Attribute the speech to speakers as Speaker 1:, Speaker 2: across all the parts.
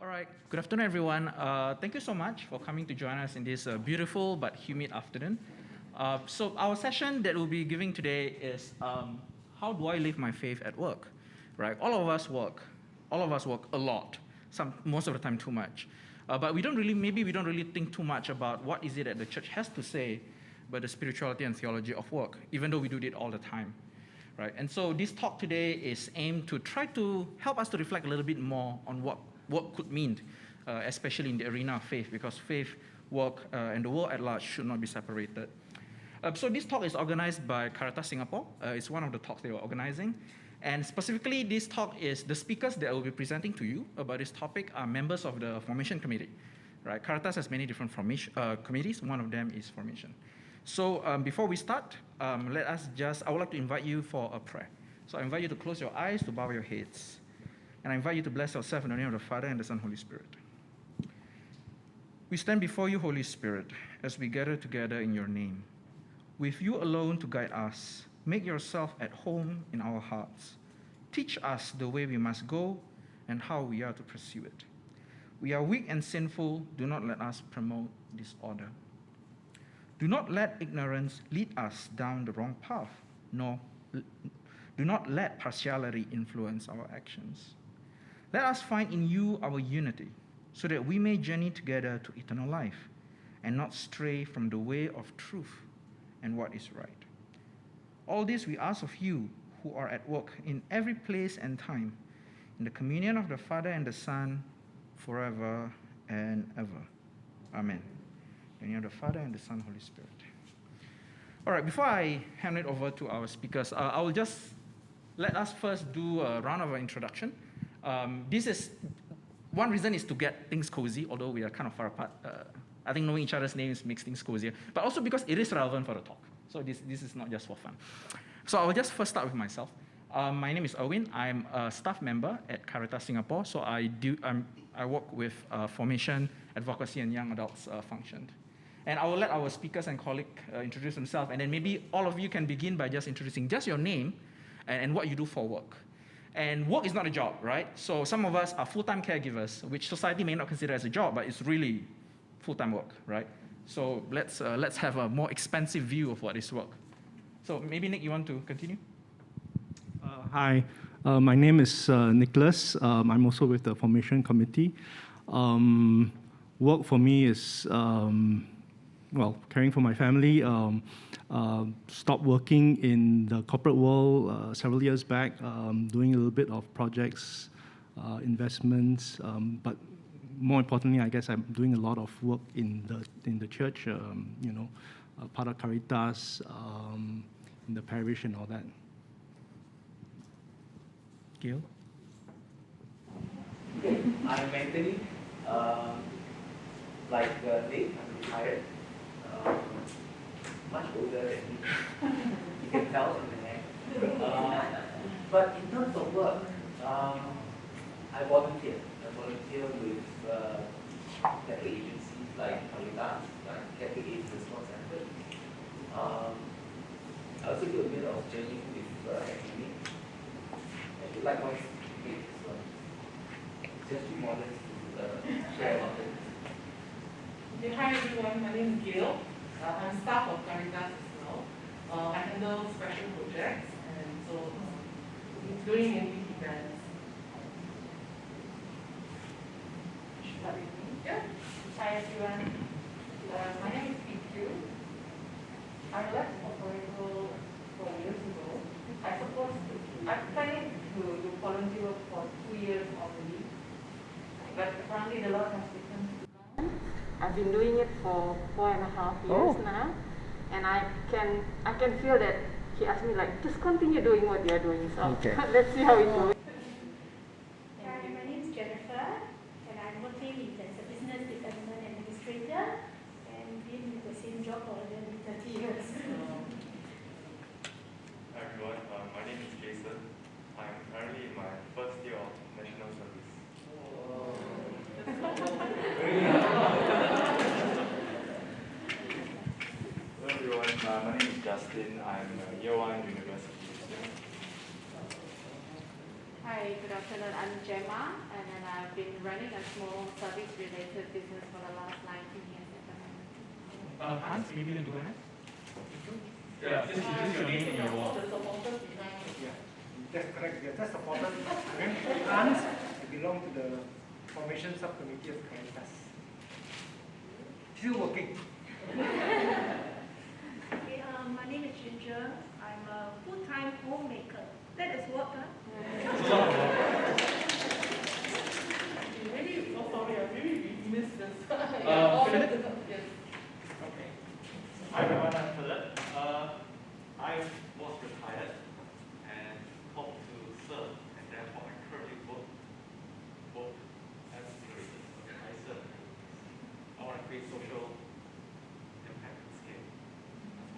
Speaker 1: All right, good afternoon, everyone. Thank you so much for coming to join us in this beautiful but humid afternoon. So our session that we'll be giving today is how do I live my faith at work? Right, all of us work a lot, most of the time too much. But we don't really think too much about what is it that the church has to say about the spirituality and theology of work, even though we do it all the time. Right, and so this talk today is aimed to try to help us to reflect a little bit more on what could mean, especially in the arena of faith, because faith, work, and the world at large should not be separated. So this talk is organized by Caritas Singapore. It's one of the talks they were organizing. And specifically, this talk is the speakers that I will be presenting to you about this topic are members of the Formation Committee. Right? Caritas has many different committees. One of them is Formation. So before we start, I would like to invite you for a prayer. So I invite you to close your eyes, to bow your heads. And I invite you to bless yourself in the name of the Father, and the Son, and Holy Spirit. We stand before you, Holy Spirit, as we gather together in your name. With you alone to guide us, make yourself at home in our hearts. Teach us the way we must go and how we are to pursue it. We are weak and sinful. Do not let us promote disorder. Do not let ignorance lead us down the wrong path, nor do not let partiality influence our actions. Let us find in you our unity, so that we may journey together to eternal life, and not stray from the way of truth and what is right. All this we ask of you, who are at work in every place and time, in the communion of the Father and the Son, forever and ever. Amen. In the name of the Father, and the Son, and Holy Spirit. All right, before I hand it over to our speakers, I will just let us first do a round of introduction. This is one reason is to get things cozy, although we are kind of far apart. I think knowing each other's names makes things cozier, but also because it is relevant for the talk. So this is not just for fun. So I will just first start with myself. My name is Erwin. I'm a staff member at Caritas Singapore. So I work with formation, advocacy, and young adults function. And I will let our speakers and colleagues introduce themselves, and then maybe all of you can begin by just introducing just your name and what you do for work. And work is not a job, right? So some of us are full-time caregivers, which society may not consider as a job, but it's really full-time work, right? So let's have a more expansive view of what is work. So maybe Nick, you want to continue?
Speaker 2: Hi, my name is Nicholas. I'm also with the Formation Committee. Work for me is caring for my family. Stopped working in the corporate world several years back, doing a little bit of projects, investments, but more importantly, I guess I'm doing a lot of work in the church, part of Caritas, in the parish and all that.
Speaker 1: Gil?
Speaker 3: I'm Anthony. Like Nick, I'm retired. Much older than me. You can tell from the name. But in terms of work, I volunteer. I volunteer with Catholic agencies like Caritas, like Catholic AIDS Response Center. I also do a bit of journeying with academy. And likewise, just be modest to share about it.
Speaker 4: Hi everyone, my name is Gail. I'm staff of Caritas as well. I handle special projects and so doing many events. Start with me? Yeah.
Speaker 5: Hi everyone, my name is PQ. I left Operator 4 years ago. I'm planning to do volunteer work for 2 years already, but apparently the Lord has taken too long. I've been doing it for 4.5 years now, and I can feel that He asked me like, just continue doing what you're doing. So let's see how it goes.
Speaker 6: Hi, my name is Jennifer, and I'm working as a business development administrator, and been with the same job for nearly 30 years.
Speaker 7: Hi everyone, my name is Jason. I'm currently in my first year of national service. Hello everyone, my name is Justin. I'm a year 1 university student.
Speaker 5: Hi, Hi, good afternoon. I'm Gemma, and then I've been running a small service-related business for the last 19 years at the moment.
Speaker 1: Hans, maybe you can go ahead. Yeah, just introduce your name and your role.
Speaker 4: The supporters behind it.
Speaker 8: Yeah, that's correct. We are just supporters. Hans, I belong to the Formation Subcommittee of Caritas. Still working.
Speaker 6: Okay, my name is Ginger. I'm a full-time homemaker. That is work, huh?
Speaker 4: Really, oh sorry, I really missed this.
Speaker 1: Philip?
Speaker 4: Yes.
Speaker 7: Okay. Hi everyone, I'm Philip. I was retired and called to serve, and therefore I currently work both as curator. I serve. I want to create social impact and scale.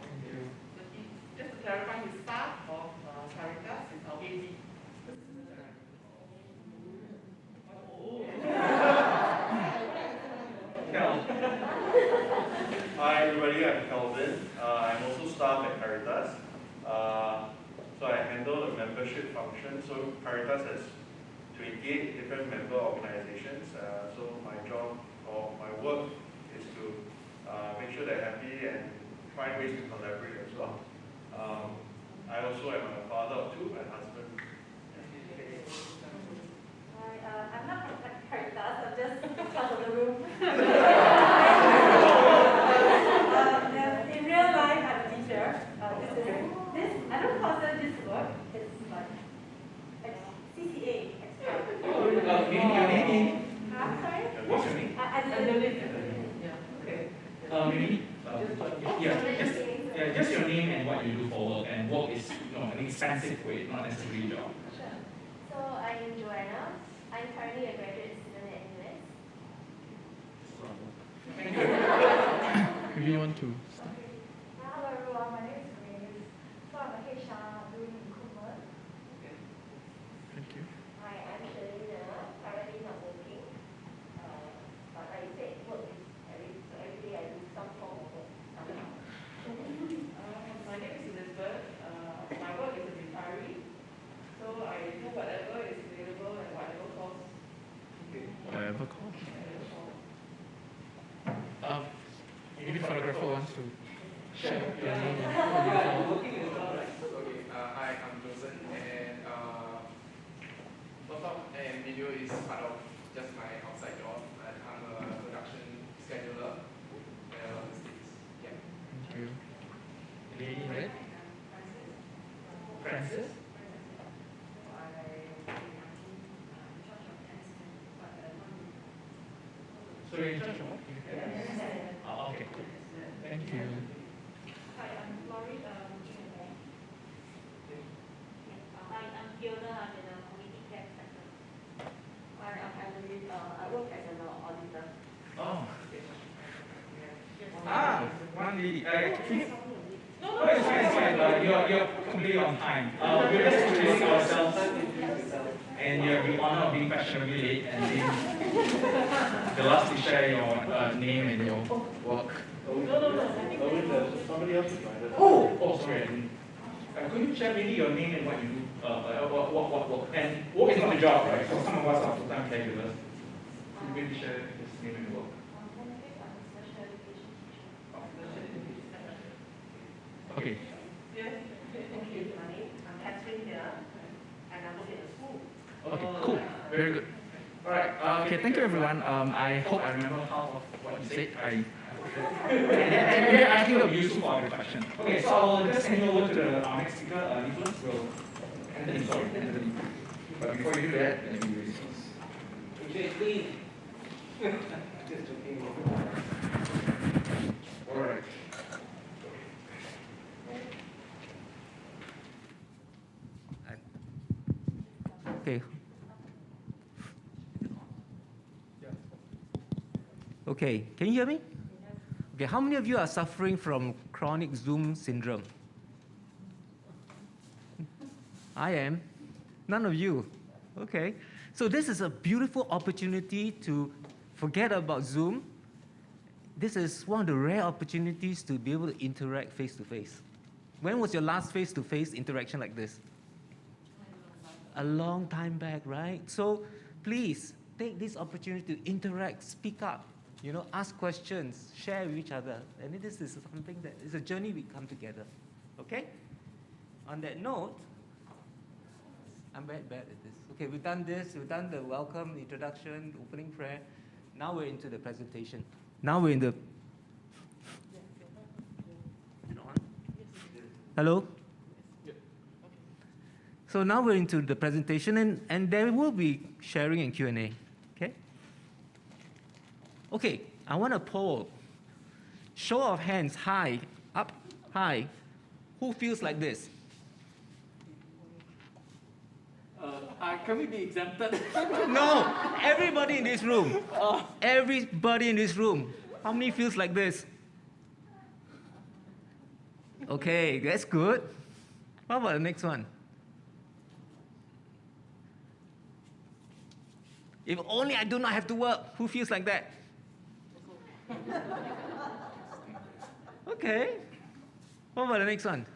Speaker 1: Thank you.
Speaker 4: Just to clarify, his staff of Caritas is our AD.
Speaker 7: Hi everybody, I'm Calvin. I'm also staff at Caritas. So I handle the membership function. So Caritas has 28 different member organizations. So my job or my work is to make sure they're happy and find ways to collaborate as well. I also am a father of two and husband.
Speaker 5: I'm not from Caritas, I'm just part of the room. In real life, I'm a teacher. I don't consider this work. It's like CCA extra.
Speaker 1: Maybe your name?
Speaker 5: Sorry?
Speaker 1: What's your name?
Speaker 5: I didn't.
Speaker 1: Maybe, just your name and what you do for work. And work is, an expensive way, not necessarily job.
Speaker 9: Sure. So I'm Joanna. I'm currently a graduate student at US.
Speaker 1: Thank you. If you want to.
Speaker 9: Hello everyone, my name is Grace. So I'm a HR doing recruitment.
Speaker 1: Thank you.
Speaker 9: I actually currently not working. But like you said, work is every day I do some form of work.
Speaker 4: My name is Elizabeth. My work is a retiree. So I do whatever is available and whatever costs.
Speaker 1: Whatever call. Maybe the photographer wants to share your name and what you do for work.
Speaker 10: Okay, hi, I'm Joseph, and photo and video is part of just my outside job. I'm a production scheduler and logistics. Yeah.
Speaker 1: Thank you. Lady in red? Francis? So you're in charge of what? Oh, okay. Thank you.
Speaker 6: Hi, I'm Laurie. Hi, I'm Fiona. I'm in the community care sector.
Speaker 5: Hi, I'm Emily. I work as an auditor.
Speaker 1: Oh. One lady.
Speaker 4: No,
Speaker 1: No, it's fine. You're completely on time. We're just introducing ourselves, and you have the honor of being fashionably late and being the last to share your name and your work.
Speaker 7: Somebody else is right.
Speaker 1: Oh, sorry. I didn't. Could you share maybe your name and what you do? What? And work is not a job, right? So some of us are full-time caregivers. Could you maybe share his name and work? Okay.
Speaker 4: Yes. Okay, I'm Catherine here, and I'm working at a school.
Speaker 1: Okay, cool. Very good. All right. Okay, thank you, everyone. I hope I remember half of what you said. And I think it'll be useful for every question. Okay, so I'll just hand you over to our next speaker, Nicholas. Anthony. But before you do that, let me do this.
Speaker 8: Exactly. Just joking.
Speaker 1: All right.
Speaker 11: Okay. Okay, can you hear me? Okay, how many of you are suffering from chronic Zoom syndrome? I am. None of you. Okay. So this is a beautiful opportunity to forget about Zoom. This is one of the rare opportunities to be able to interact face to face. When was your last face to face interaction like this? a long time back, right? So please take this opportunity to interact, speak up, ask questions, share with each other. And this is something that is a journey we come together. Okay? On that note, I'm very bad at this. Okay, we've done this, we've done the welcome, the introduction, the opening prayer. Now we're into the presentation. Now we're in the... Hello? So now we're into the presentation, and there will be sharing and Q&A. Okay? Okay, I want a poll. Show of hands, high, up, high. Who feels like this?
Speaker 12: Can we be exempted?
Speaker 11: No, everybody in this room. Everybody in this room. How many feels like this? Okay, that's good. What about the next one? If only I do not have to work. Who feels like that? Okay. What about the next one?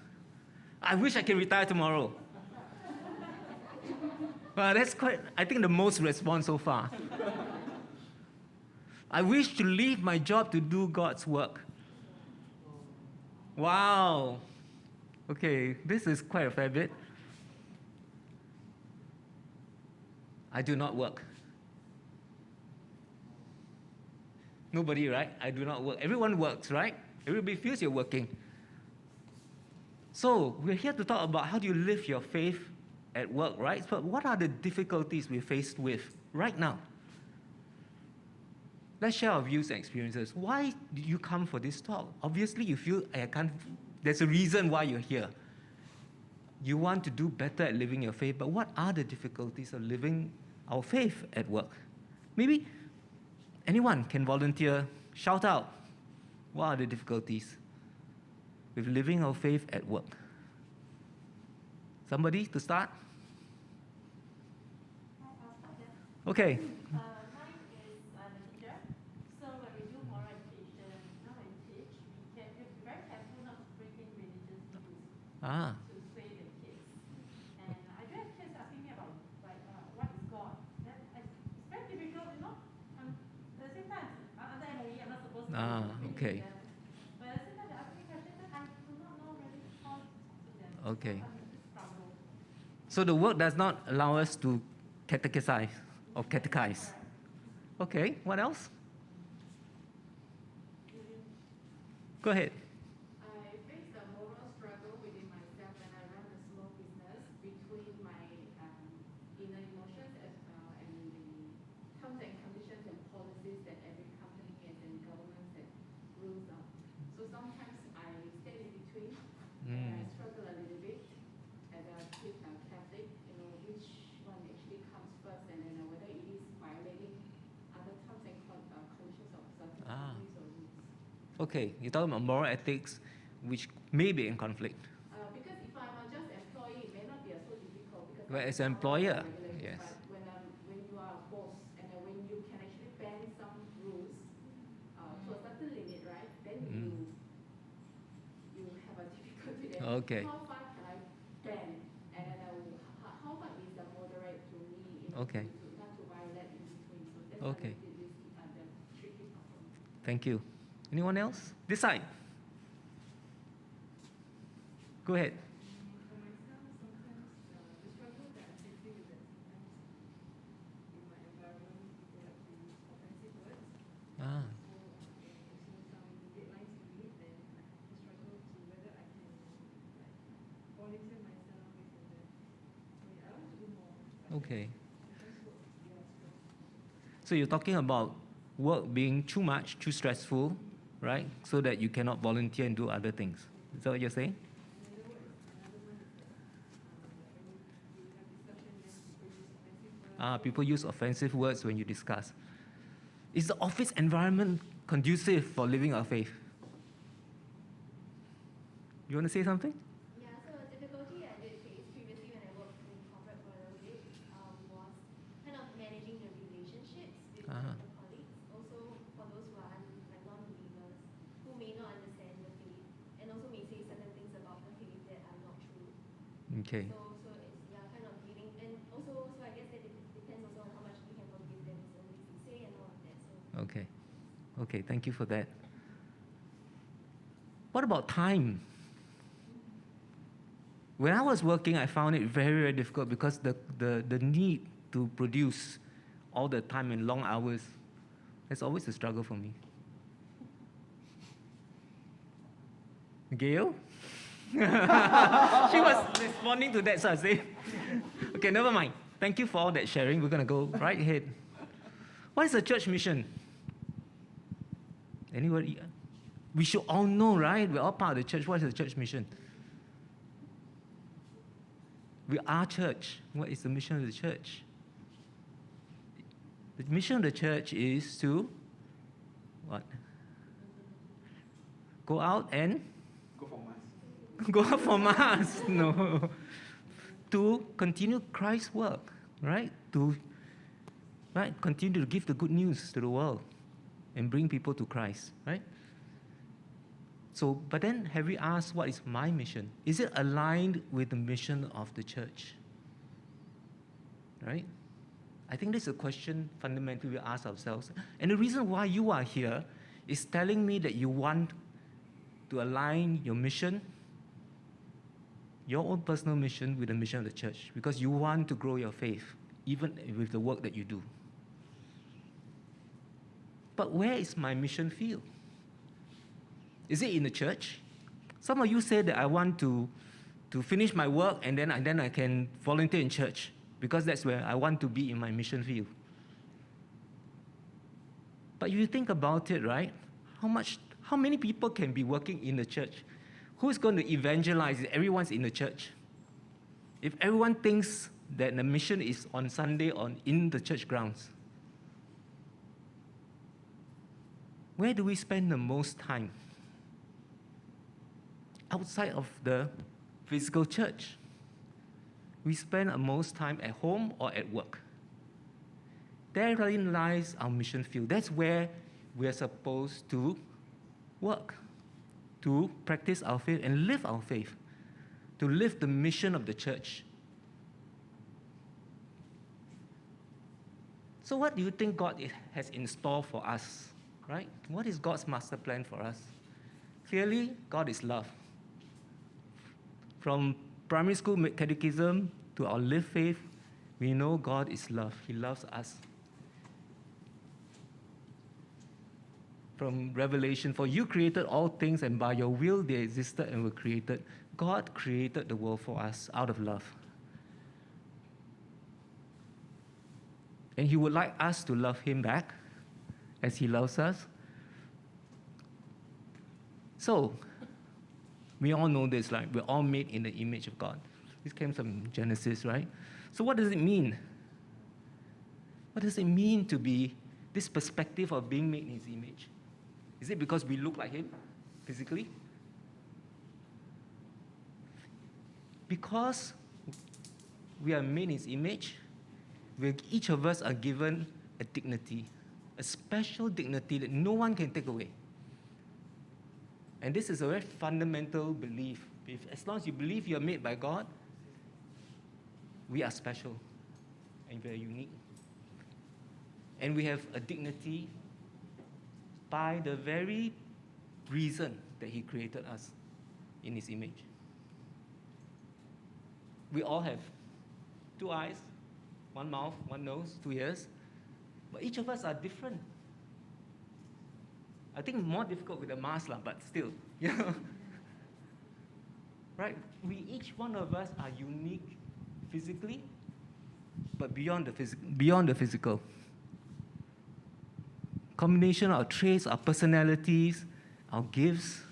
Speaker 11: I wish I can retire tomorrow. Well, that's quite, I think, the most response so far. I wish to leave my job to do God's work. Wow. Okay, this is quite a fair bit. I do not work. Nobody, right? I do not work. Everyone works, right? Everybody feels you're working. So we're here to talk about how do you live your faith at work, right? But what are the difficulties we're faced with right now? Let's share our views and experiences. Why did you come for this talk? Obviously, you feel there's a reason why you're here. You want to do better at living your faith, but what are the difficulties of living our faith at work? Maybe anyone can volunteer, shout out. What are the difficulties with living our faith at work? Somebody to start? Okay.
Speaker 13: Mine is I'm a teacher. So when we do moral education, when we teach, we have to be very careful not to bring in religious views to sway the kids. And I do have kids asking me about what is God. It's very difficult, at the same time, under MOE, I'm not supposed to
Speaker 11: Okay.
Speaker 13: them. But at the same time, they're asking me questions that I do not know really how to talk to them.
Speaker 11: Okay.
Speaker 13: So I'm in this struggle.
Speaker 11: So the work does not allow us to catechize or catechize. Okay, what else? Go ahead.
Speaker 5: I face a moral struggle within myself when I run a small business between my inner emotions and the terms and conditions and policies that every company has and government that rules on. So sometimes I stand in between and I struggle a little bit as a Catholic, which one actually comes first and then whether it is violating other terms and conditions of certain companies or rules.
Speaker 11: Okay, you're talking about moral ethics, which may be in conflict.
Speaker 5: Because if I'm just employee, it may not be so difficult. Because
Speaker 11: Well, as an employer, yes.
Speaker 5: But when you are a boss and when you can actually ban some rules to a certain limit, right? Then you have a difficulty there.
Speaker 11: Okay.
Speaker 5: How far can I ban? And then how far is the moderate to me?
Speaker 11: Okay.
Speaker 5: Not to violate in between. So that's
Speaker 11: Okay.
Speaker 5: the tricky problem.
Speaker 11: Thank you. Anyone else? This side. Go ahead.
Speaker 5: For myself, sometimes the struggle that I'm facing is that sometimes in my environment, people like to use offensive words.
Speaker 11: Ah,
Speaker 5: So some deadlines to meet, then I struggle to whether I can volunteer myself, this and that. So I want to do more.
Speaker 11: okay. So you're talking about work being too much, too stressful, right? So that you cannot volunteer and do other things. Is that what you're saying? People use offensive words when you discuss. Is the office environment conducive for living our faith? You want to say something?
Speaker 14: Yeah, so a difficulty I did face previously when I worked in corporate for a little bit was kind of managing the relationships with the colleagues. Also, for those who are non-believers, who may not understand the faith, and also may say certain things about the faith that are not true.
Speaker 11: Okay.
Speaker 14: So it's kind of dealing, and
Speaker 11: Okay, thank you for that. What about time? When I was working, I found it very, very difficult because the need to produce all the time and long hours, it's always a struggle for me. Gail? She was responding to that, so I say, okay, never mind. Thank you for all that sharing. We're going to go right ahead. What is a church mission? Anybody? We should all know, right? We're all part of the church. What is the church mission? We are church. What is the mission of the church? The mission of the church is to what? Go out and?
Speaker 12: Go for mass.
Speaker 11: Go out for mass. No. To continue Christ's work, right? To continue to give the good news to the world and bring people to Christ, right? So, but then have we asked, what is my mission? Is it aligned with the mission of the church? Right? I think this is a question fundamentally we ask ourselves. And the reason why you are here is telling me that you want to align your mission, your own personal mission, with the mission of the church, because you want to grow your faith, even with the work that you do. But where is my mission field? Is it in the church? Some of you say that I want to finish my work and then I can volunteer in church because that's where I want to be in my mission field. But if you think about it, right? How many people can be working in the church? Who's going to evangelize if everyone's in the church? If everyone thinks that the mission is on Sunday in the church grounds, where do we spend the most time? Outside of the physical church. We spend the most time at home or at work. Therein lies our mission field. That's where we are supposed to work, to practice our faith and live our faith, to live the mission of the church. So what do you think God has in store for us, right? What is God's master plan for us? Clearly, God is love. From primary school catechism to our lived faith, we know God is love. He loves us. From Revelation, for you created all things, and by your will they existed and were created. God created the world for us out of love. And He would like us to love Him back as He loves us. So, we all know this, right? We're all made in the image of God. This came from Genesis, right? So what does it mean? What does it mean to be this perspective of being made in His image? Is it because we look like Him physically? Because we are made in His image, each of us are given a dignity, a special dignity that no one can take away. And this is a very fundamental belief. As long as you believe you are made by God, we are special and very unique. And we have a dignity by the very reason that He created us in His image. We all have 2 eyes, 1 mouth, 1 nose, 2 ears, but each of us are different. I think more difficult with the mask, but still, right? Each one of us are unique physically, but beyond the physical. Combination of our traits, our personalities, our gifts,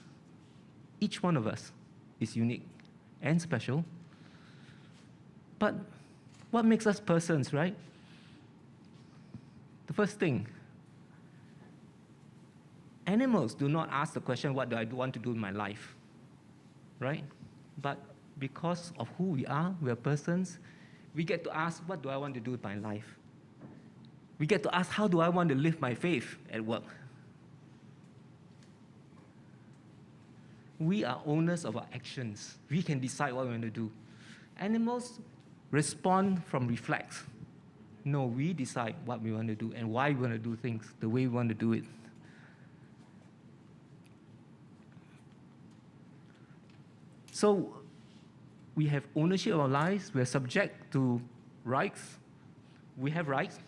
Speaker 11: each one of us is unique and special. But what makes us persons, right? The first thing, animals do not ask the question, what do I want to do in my life, right? But because of who we are persons, we get to ask, what do I want to do with my life? We get to ask, how do I want to live my faith at work? We are owners of our actions. We can decide what we want to do. Animals respond from reflex. No, we decide what we want to do and why we want to do things, the way we want to do it. So we have ownership of our lives. We are subject to rights. We have rights,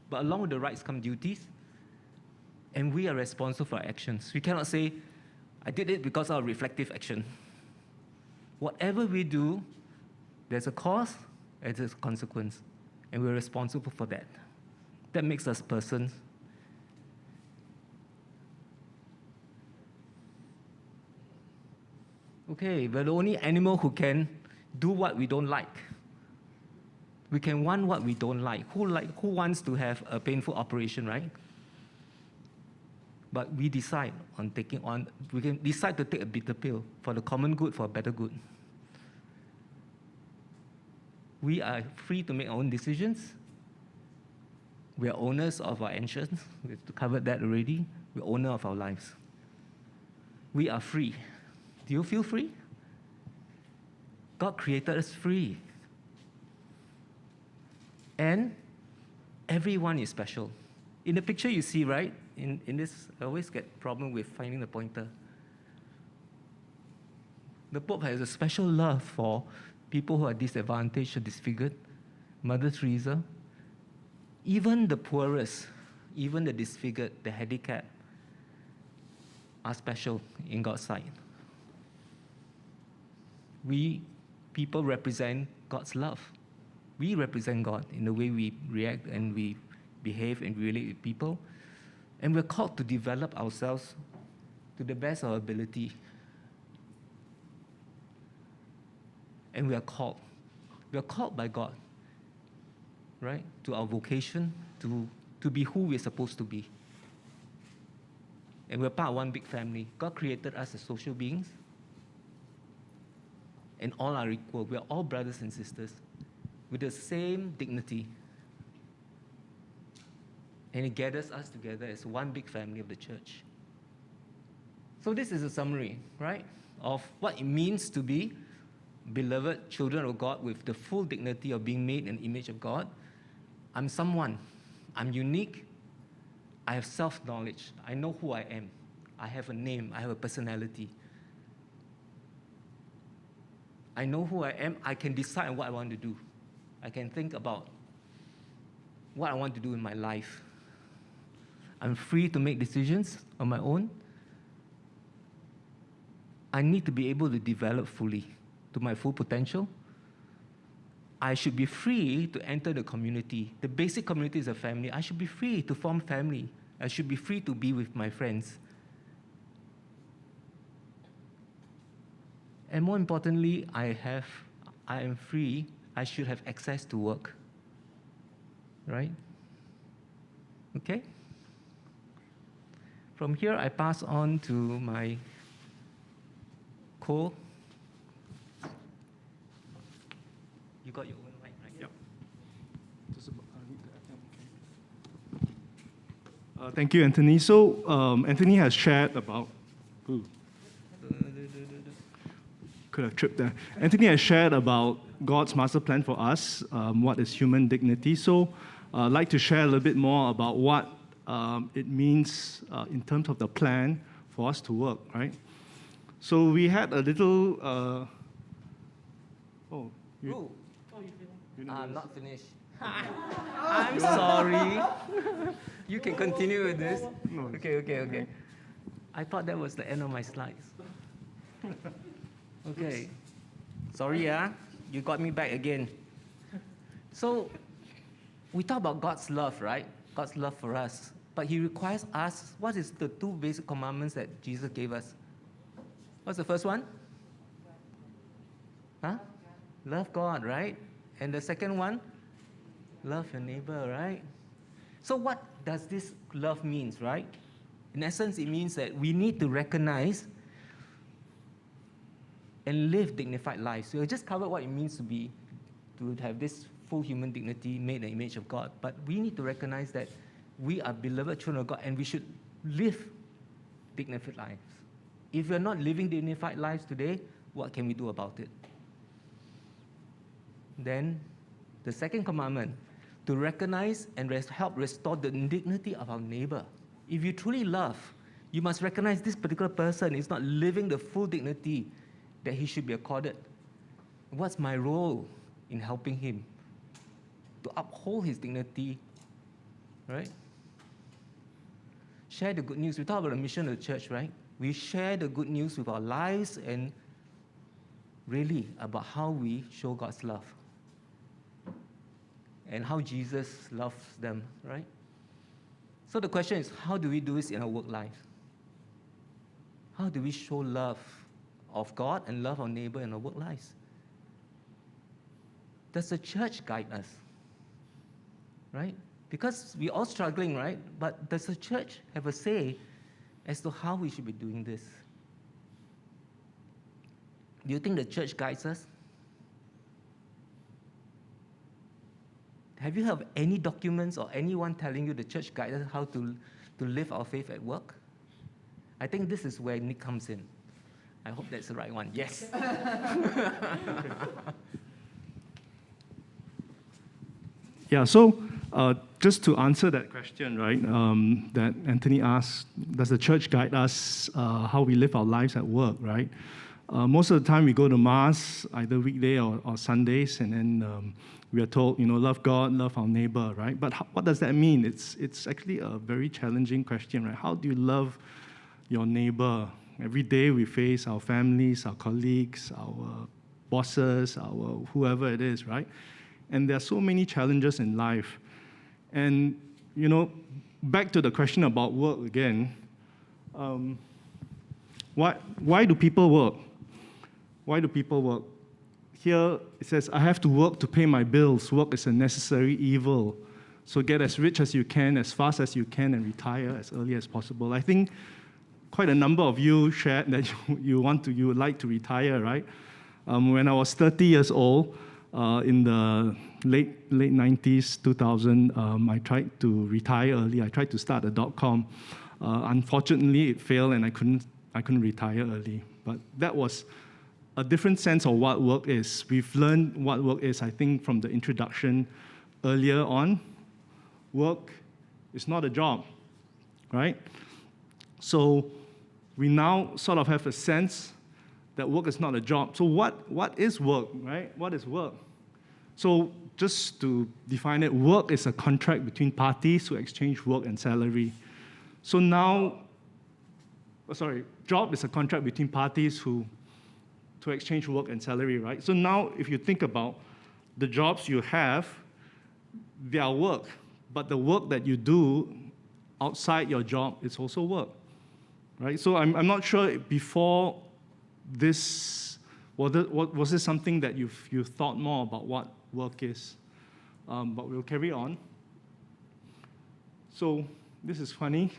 Speaker 11: but along with the rights come duties. And we are responsible for our actions. We cannot say, I did it because of reflective action. Whatever we do, there's a cause and there's a consequence. And we're responsible for that. That makes us persons. Okay, we're the only animal who can do what we don't like. We can want what we don't like. Who wants to have a painful operation, right? But we decide on taking on, we can decide to take a bitter pill for the common good, for a better good. We are free to make our own decisions. We are owners of our actions. We've covered that already. We're owner of our lives. We are free. Do you feel free? God created us free. And everyone is special. In the picture you see, right? In this, I always get problem with finding the pointer. The Pope has a special love for people who are disadvantaged or disfigured. Mother Teresa. Even the poorest, even the disfigured, the handicapped, are special in God's sight. We, people, represent God's love. We represent God in the way we react and we behave and relate with people. And we're called to develop ourselves to the best of our ability. And we are called. We are called by God, right? To our vocation, to be who we're supposed to be. And we're part of one big family. God created us as social beings. And all are equal. We are all brothers and sisters with the same dignity. And it gathers us together as one big family of the church. So this is a summary, right, of what it means to be beloved children of God with the full dignity of being made in the image of God. I'm someone. I'm unique. I have self-knowledge. I know who I am. I have a name. I have a personality. I know who I am. I can decide on what I want to do. I can think about what I want to do in my life. I'm free to make decisions on my own. I need to be able to develop fully to my full potential. I should be free to enter the community. The basic community is a family. I should be free to form family. I should be free to be with my friends. And more importantly, I am free. I should have access to work. Right? Okay? From here, I pass on to my co. You got your own mic, right?
Speaker 2: Yep. Thank you, Anthony. So Anthony has shared about. Could have tripped there. Anthony has shared about God's master plan for us, what is human dignity. So I'd like to share a little bit more about what it means in terms of the plan for us to work, right? So we had a little.
Speaker 11: I'm not finished. I'm sorry. You can continue with this.
Speaker 2: No.
Speaker 11: Okay. I thought that was the end of my slides. Okay. Sorry, you got me back again. So, we talk about God's love, right? God's love for us. But He requires us, what is the two basic commandments that Jesus gave us? What's the first one? Love God, right? And the second one? Love your neighbor, right? So what does this love mean, right? In essence, it means that we need to recognize and live dignified lives. So we just covered what it means to have this full human dignity made in the image of God. But we need to recognize that we are beloved children of God and we should live dignified lives. If we're not living dignified lives today, what can we do about it? Then, the second commandment, to recognize and help restore the dignity of our neighbor. If you truly love, you must recognize this particular person is not living the full dignity that he should be accorded? What's my role in helping him to uphold his dignity, right? Share the good news. We talk about the mission of the church, right? We share the good news with our lives and really about how we show God's love and how Jesus loves them, right? So the question is, how do we do this in our work life? How do we show love of God and love our neighbor in our work lives? Does the church guide us? Right? Because we're all struggling, right? But does the church have a say as to how we should be doing this? Do you think the church guides us? Have you heard of any documents or anyone telling you the church guides us how to live our faith at work? I think this is where Nick comes in. I hope that's the right one. Yes.
Speaker 2: Yeah, so just to answer that question, right, that Anthony asked, does the church guide us how we live our lives at work, right? Most of the time we go to Mass, either weekday or Sundays, and then we are told, love God, love our neighbor, right? But what does that mean? It's actually a very challenging question, right? How do you love your neighbor? Every day we face our families, our colleagues, our bosses, our whoever it is, right? And there are so many challenges in life. And, back to the question about work again, why do people work? Why do people work? Here it says, I have to work to pay my bills. Work is a necessary evil. So get as rich as you can, as fast as you can, and retire as early as possible. I think quite a number of you shared that you would like to retire, right? When I was 30 years old, in the late 90s, 2000, I tried to retire early. I tried to start a .com. Unfortunately, it failed, and I couldn't retire early. But that was a different sense of what work is. We've learned what work is, I think, from the introduction earlier on. Work is not a job, right? So we now sort of have a sense that work is not a job. So what is work, right? What is work? So just to define it, work is a contract between parties who exchange work and salary. So now, job is a contract between parties to exchange work and salary, right? So now if you think about the jobs you have, they are work, but the work that you do outside your job is also work, right? So I'm not sure before this, was this something that you've thought more about what work is? But we'll carry on. So this is funny.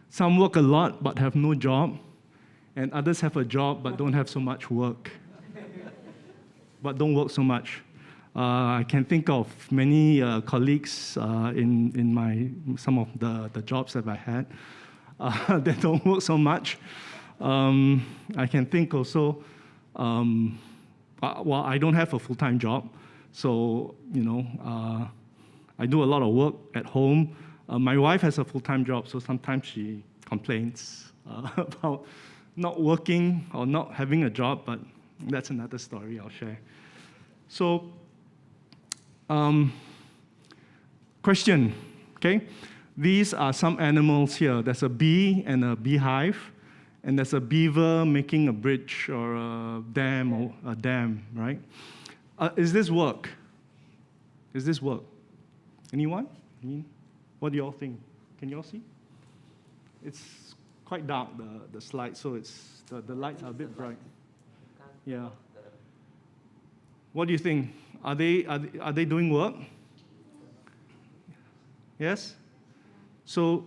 Speaker 2: Some work a lot but have no job, and others have a job but don't have so much work, but don't work so much. I can think of many colleagues in some of the jobs that I had that don't work so much. I can think also, well, I don't have a full-time job, so I do a lot of work at home. My wife has a full-time job, so sometimes she complains about not working or not having a job, but that's another story I'll share. So, question, okay? These are some animals here. There's a bee and a beehive, and there's a beaver making a bridge or a dam, right? Is this work? Is this work? Anyone? What do you all think? Can you all see? It's quite dark, the slide, so it's the lights are a bit bright. Yeah. What do you think? Are they doing work? Yes? So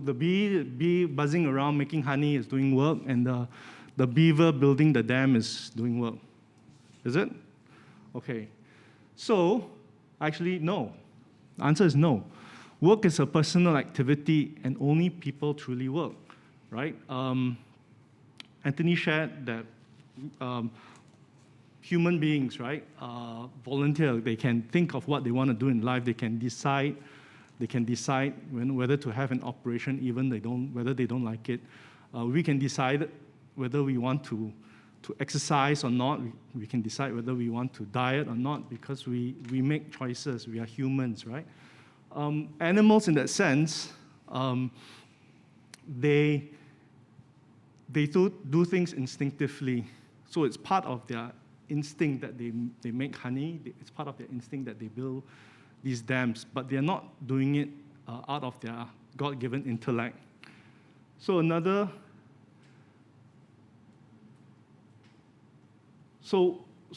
Speaker 2: the bee buzzing around making honey is doing work, and the beaver building the dam is doing work. Is it? Okay. So, actually, no. The answer is no. Work is a personal activity, and only people truly work, right? Anthony shared that human beings, right, volunteer. They can think of what they want to do in life. They can decide whether to have an operation, even whether they don't like it. We can decide whether we want to exercise or not. We can decide whether we want to diet or not because we make choices. We are humans, right? Animals, in that sense, they do things instinctively. So it's part of their instinct that they make honey. It's part of their instinct that they build these dams, but they're not doing it out of their God-given intellect. So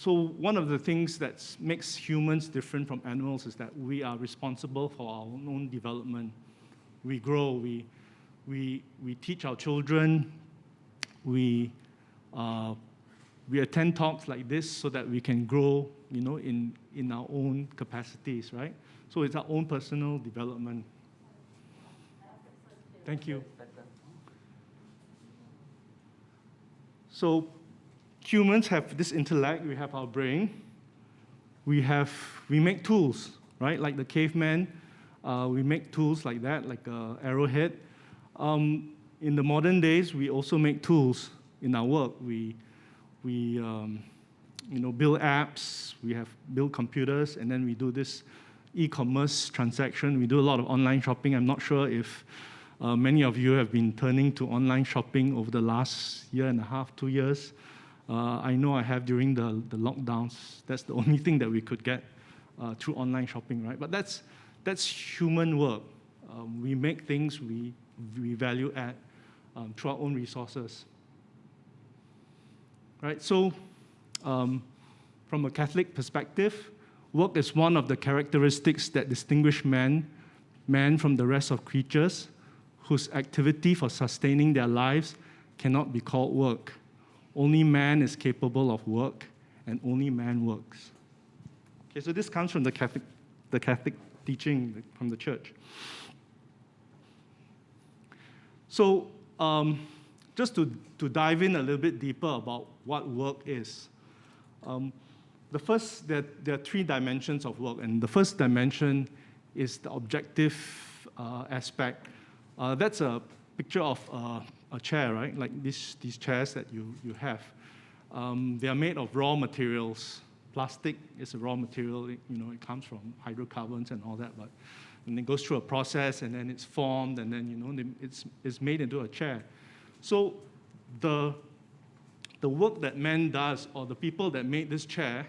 Speaker 2: one of the things that makes humans different from animals is that we are responsible for our own development. We grow, we teach our children, we attend talks like this so that we can grow, in our own capacities, right? So it's our own personal development. Thank you. So humans have this intellect, we have our brain, we make tools, right? Like the caveman, we make tools like that, like an arrowhead. In the modern days, we also make tools in our work. We build apps, we build computers, and then we do this e-commerce transaction. We do a lot of online shopping. I'm not sure if many of you have been turning to online shopping over the last year and a half, 2 years. I know I have during the lockdowns. That's the only thing that we could get through online shopping, right? But that's human work. We make things, we value add through our own resources. Right, so from a Catholic perspective, work is one of the characteristics that distinguish man from the rest of creatures whose activity for sustaining their lives cannot be called work. Only man is capable of work, and only man works. Okay, so this comes from the Catholic teaching from the church. So just to dive in a little bit deeper about what work is. There are 3 dimensions of work, and the first dimension is the objective aspect. That's a picture of a chair, right? Like these chairs that you have. They are made of raw materials. Plastic is a raw material. It comes from hydrocarbons and all that, but and it goes through a process, and then it's formed, and then it's made into a chair. So the work that man does, or the people that made this chair,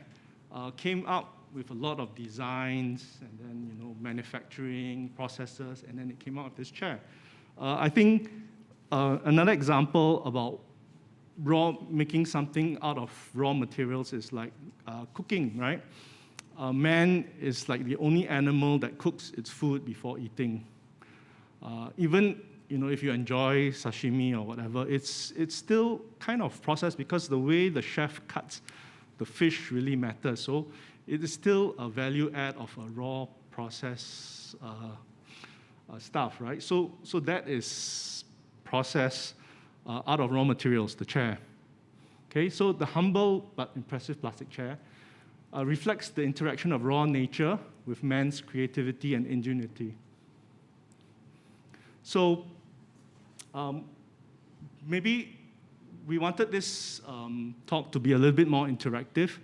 Speaker 2: came up with a lot of designs, and then manufacturing processes, and then it came out of this chair. I think another example about making something out of raw materials is like cooking, right? Man is like the only animal that cooks its food before eating. Even if you enjoy sashimi or whatever, it's still kind of processed because the way the chef cuts the fish really matters. So it is still a value add of a raw process stuff, right? So that is processed out of raw materials, the chair. Okay, so the humble but impressive plastic chair reflects the interaction of raw nature with man's creativity and ingenuity. So maybe we wanted this talk to be a little bit more interactive,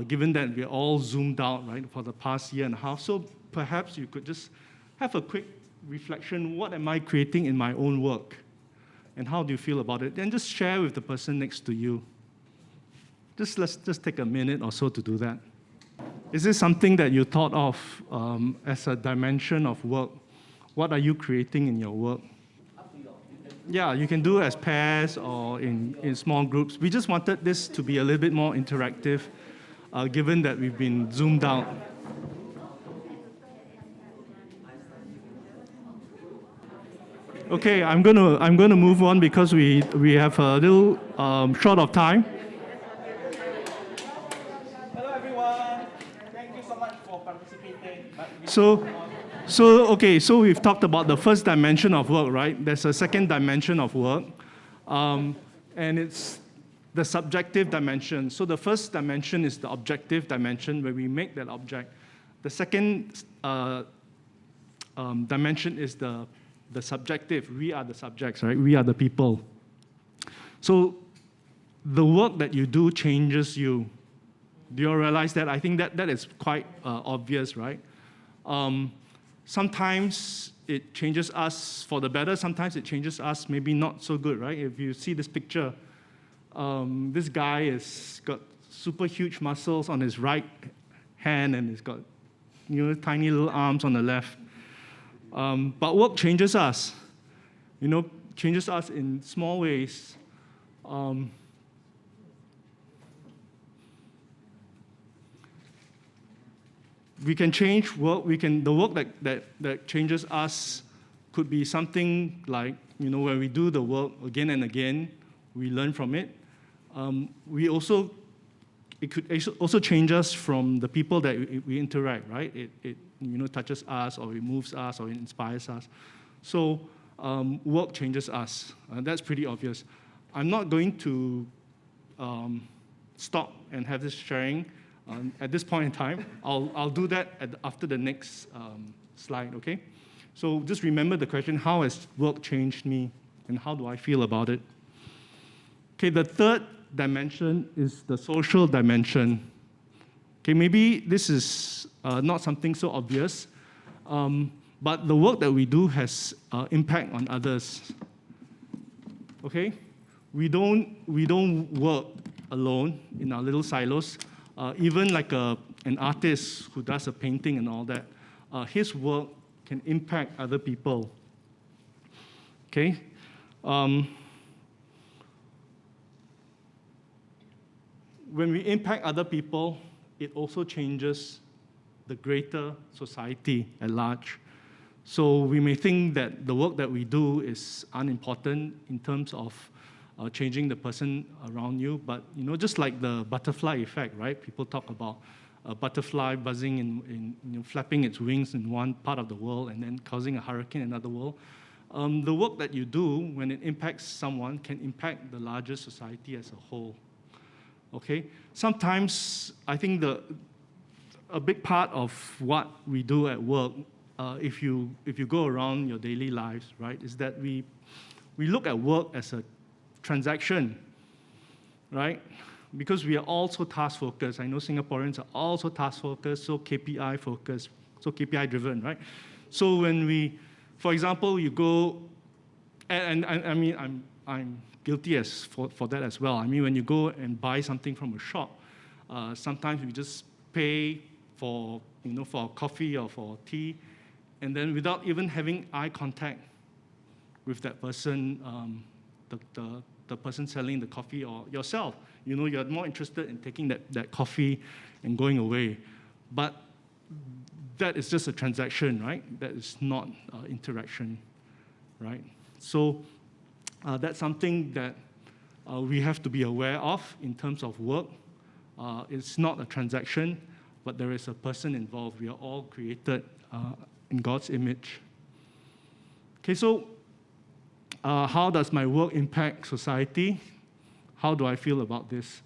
Speaker 2: given that we're all zoomed out, right, for the past year and a half. So perhaps you could just have a quick reflection. What am I creating in my own work? And how do you feel about it? And just share with the person next to you. Let's just take a minute or so to do that. Is this something that you thought of as a dimension of work? What are you creating in your work? Yeah, you can do as pairs or in small groups. We just wanted this to be a little bit more interactive, given that we've been zoomed out. Okay, I'm gonna move on because we have a little short of time.
Speaker 12: Hello everyone. Thank you so much for participating.
Speaker 2: So we've talked about the first dimension of work, right? There's a second dimension of work, and it's the subjective dimension. So the first dimension is the objective dimension, where we make that object. The second dimension is the subjective. We are the subjects, right? We are the people. So the work that you do changes you. Do you all realize that? I think that is quite obvious, right? Sometimes it changes us for the better, sometimes it changes us maybe not so good, right? If you see this picture, this guy has got super huge muscles on his right hand and he's got tiny little arms on the left. But work changes us, changes us in small ways. We can change work. The work that changes us could be something like, when we do the work again and again, we learn from it. It could also change us from the people that we interact, right? It touches us, or it moves us, or it inspires us. So work changes us. That's pretty obvious. I'm not going to stop and have this sharing at this point in time. I'll do that after the next slide, okay? So just remember the question, how has work changed me, and how do I feel about it? Okay, the third dimension is the social dimension. Okay, maybe this is not something so obvious, but the work that we do has impact on others. Okay, we don't work alone in our little silos. Even like an artist who does a painting and all that, his work can impact other people. Okay. When we impact other people, it also changes the greater society at large. So we may think that the work that we do is unimportant in terms of changing the person around you, but just like the butterfly effect, right? People talk about a butterfly buzzing in flapping its wings in one part of the world and then causing a hurricane in another world. The work that you do, when it impacts someone, can impact the larger society as a whole. Okay? Sometimes I think a big part of what we do at work, if you go around your daily lives, right, is that we look at work as a transaction, right? Because we are all so task-focused. I know Singaporeans are also task-focused, so KPI-focused, so KPI-driven, right? So when we, for example, you go, and I mean, I'm guilty for that as well. I mean, when you go and buy something from a shop, sometimes we just pay for coffee or for tea, and then without even having eye contact with that person, the person selling the coffee or yourself. You're more interested in taking that coffee and going away. But that is just a transaction, right? That is not interaction, right? So that's something that we have to be aware of in terms of work. It's not a transaction, but there is a person involved. We are all created in God's image. Okay, so how does my work impact society? How do I feel about this?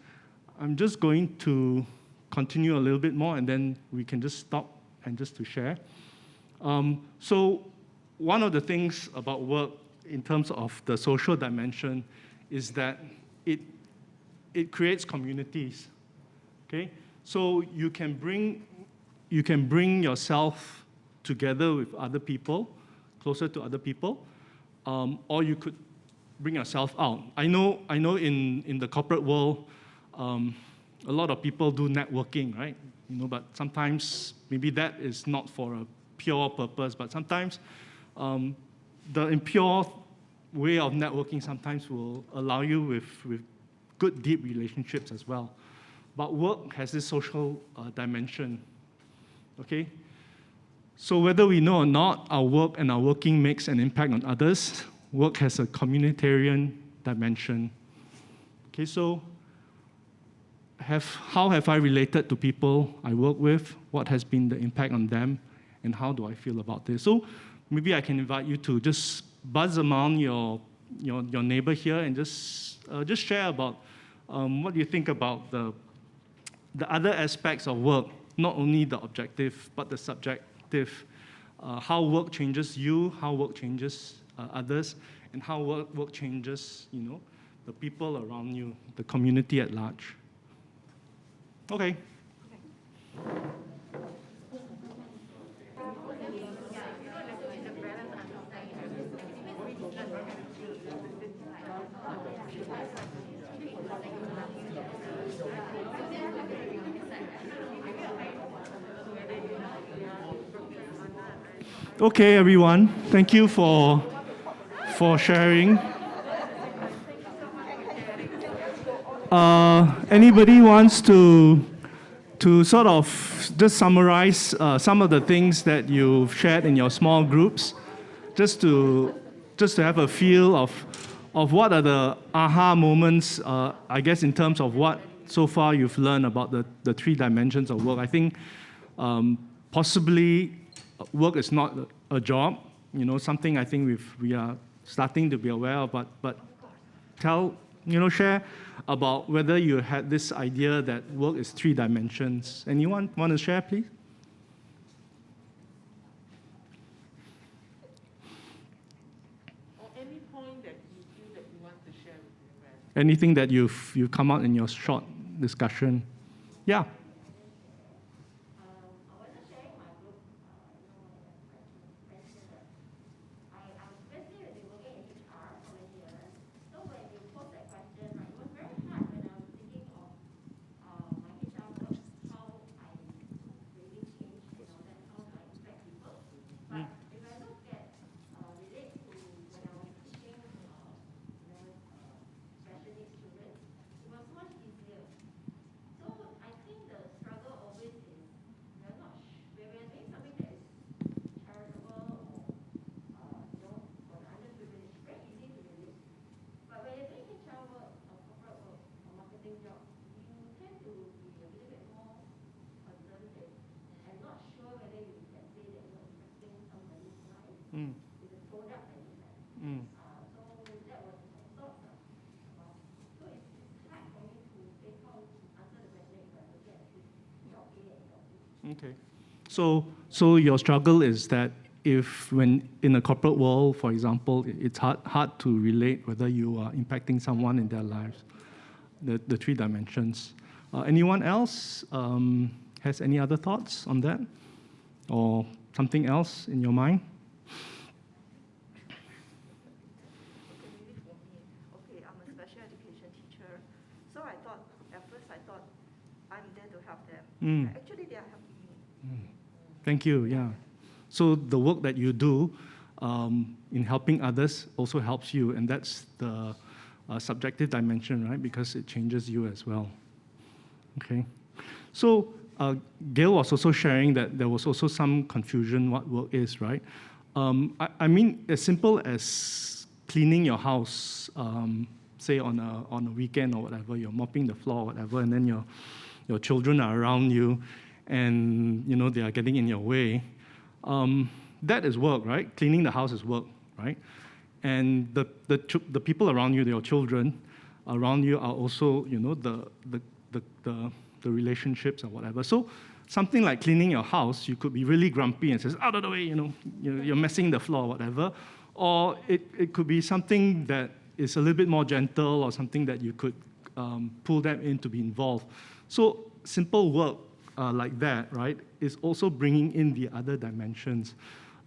Speaker 2: I'm just going to continue a little bit more, and then we can just stop and just to share. So one of the things about work in terms of the social dimension is that it creates communities. Okay? So you can bring yourself together with other people, closer to other people, or you could bring yourself out. I know in the corporate world, a lot of people do networking, right? But sometimes maybe that is not for a pure purpose, but sometimes the impure way of networking sometimes will allow you with good, deep relationships as well. But work has this social dimension, okay? So whether we know or not, our work and our working makes an impact on others. Work has a communitarian dimension. Okay, so how have I related to people I work with? What has been the impact on them? And how do I feel about this? So maybe I can invite you to just buzz among your neighbor here and just share about what you think about the other aspects of work, not only the objective, but the subjective, how work changes you, how work changes others, and how work changes, the people around you, the community at large. Okay. Okay, everyone. Thank you for sharing. Anybody wants to sort of just summarize some of the things that you've shared in your small groups, just to have a feel of what are the aha moments, I guess, in terms of what so far you've learned about the 3 dimensions of work. I think possibly work is not a job, something I think we are starting to be aware of, but share about whether you had this idea that work is 3 dimensions. Anyone want to share, please?
Speaker 4: Or any point that you feel that you want to share with your friends.
Speaker 2: Anything that you've come out in your short discussion? Yeah. Okay. So your struggle is that if when in a corporate world, for example, it's hard to relate whether you are impacting someone in their lives, the 3 dimensions. Anyone else has any other thoughts on that? Or something else in your mind?
Speaker 5: Okay, I'm a special education teacher. So at first I thought I'm there to help them. Actually, they are helping me.
Speaker 2: Thank you, yeah. So the work that you do in helping others also helps you, and that's the subjective dimension, right? Because it changes you as well. Okay. So Gail was also sharing that there was also some confusion what work is, right? I mean, as simple as cleaning your house, say on a weekend or whatever, you're mopping the floor or whatever, and then your children are around you, and they are getting in your way. That is work, right? Cleaning the house is work, right? And the people around you, your children around you, are also the relationships or whatever. So something like cleaning your house, you could be really grumpy and says, out of the way, you're messing the floor or whatever. Or it could be something that is a little bit more gentle, or something that you could pull them in to be involved. So simple work like that, right, is also bringing in the other dimensions.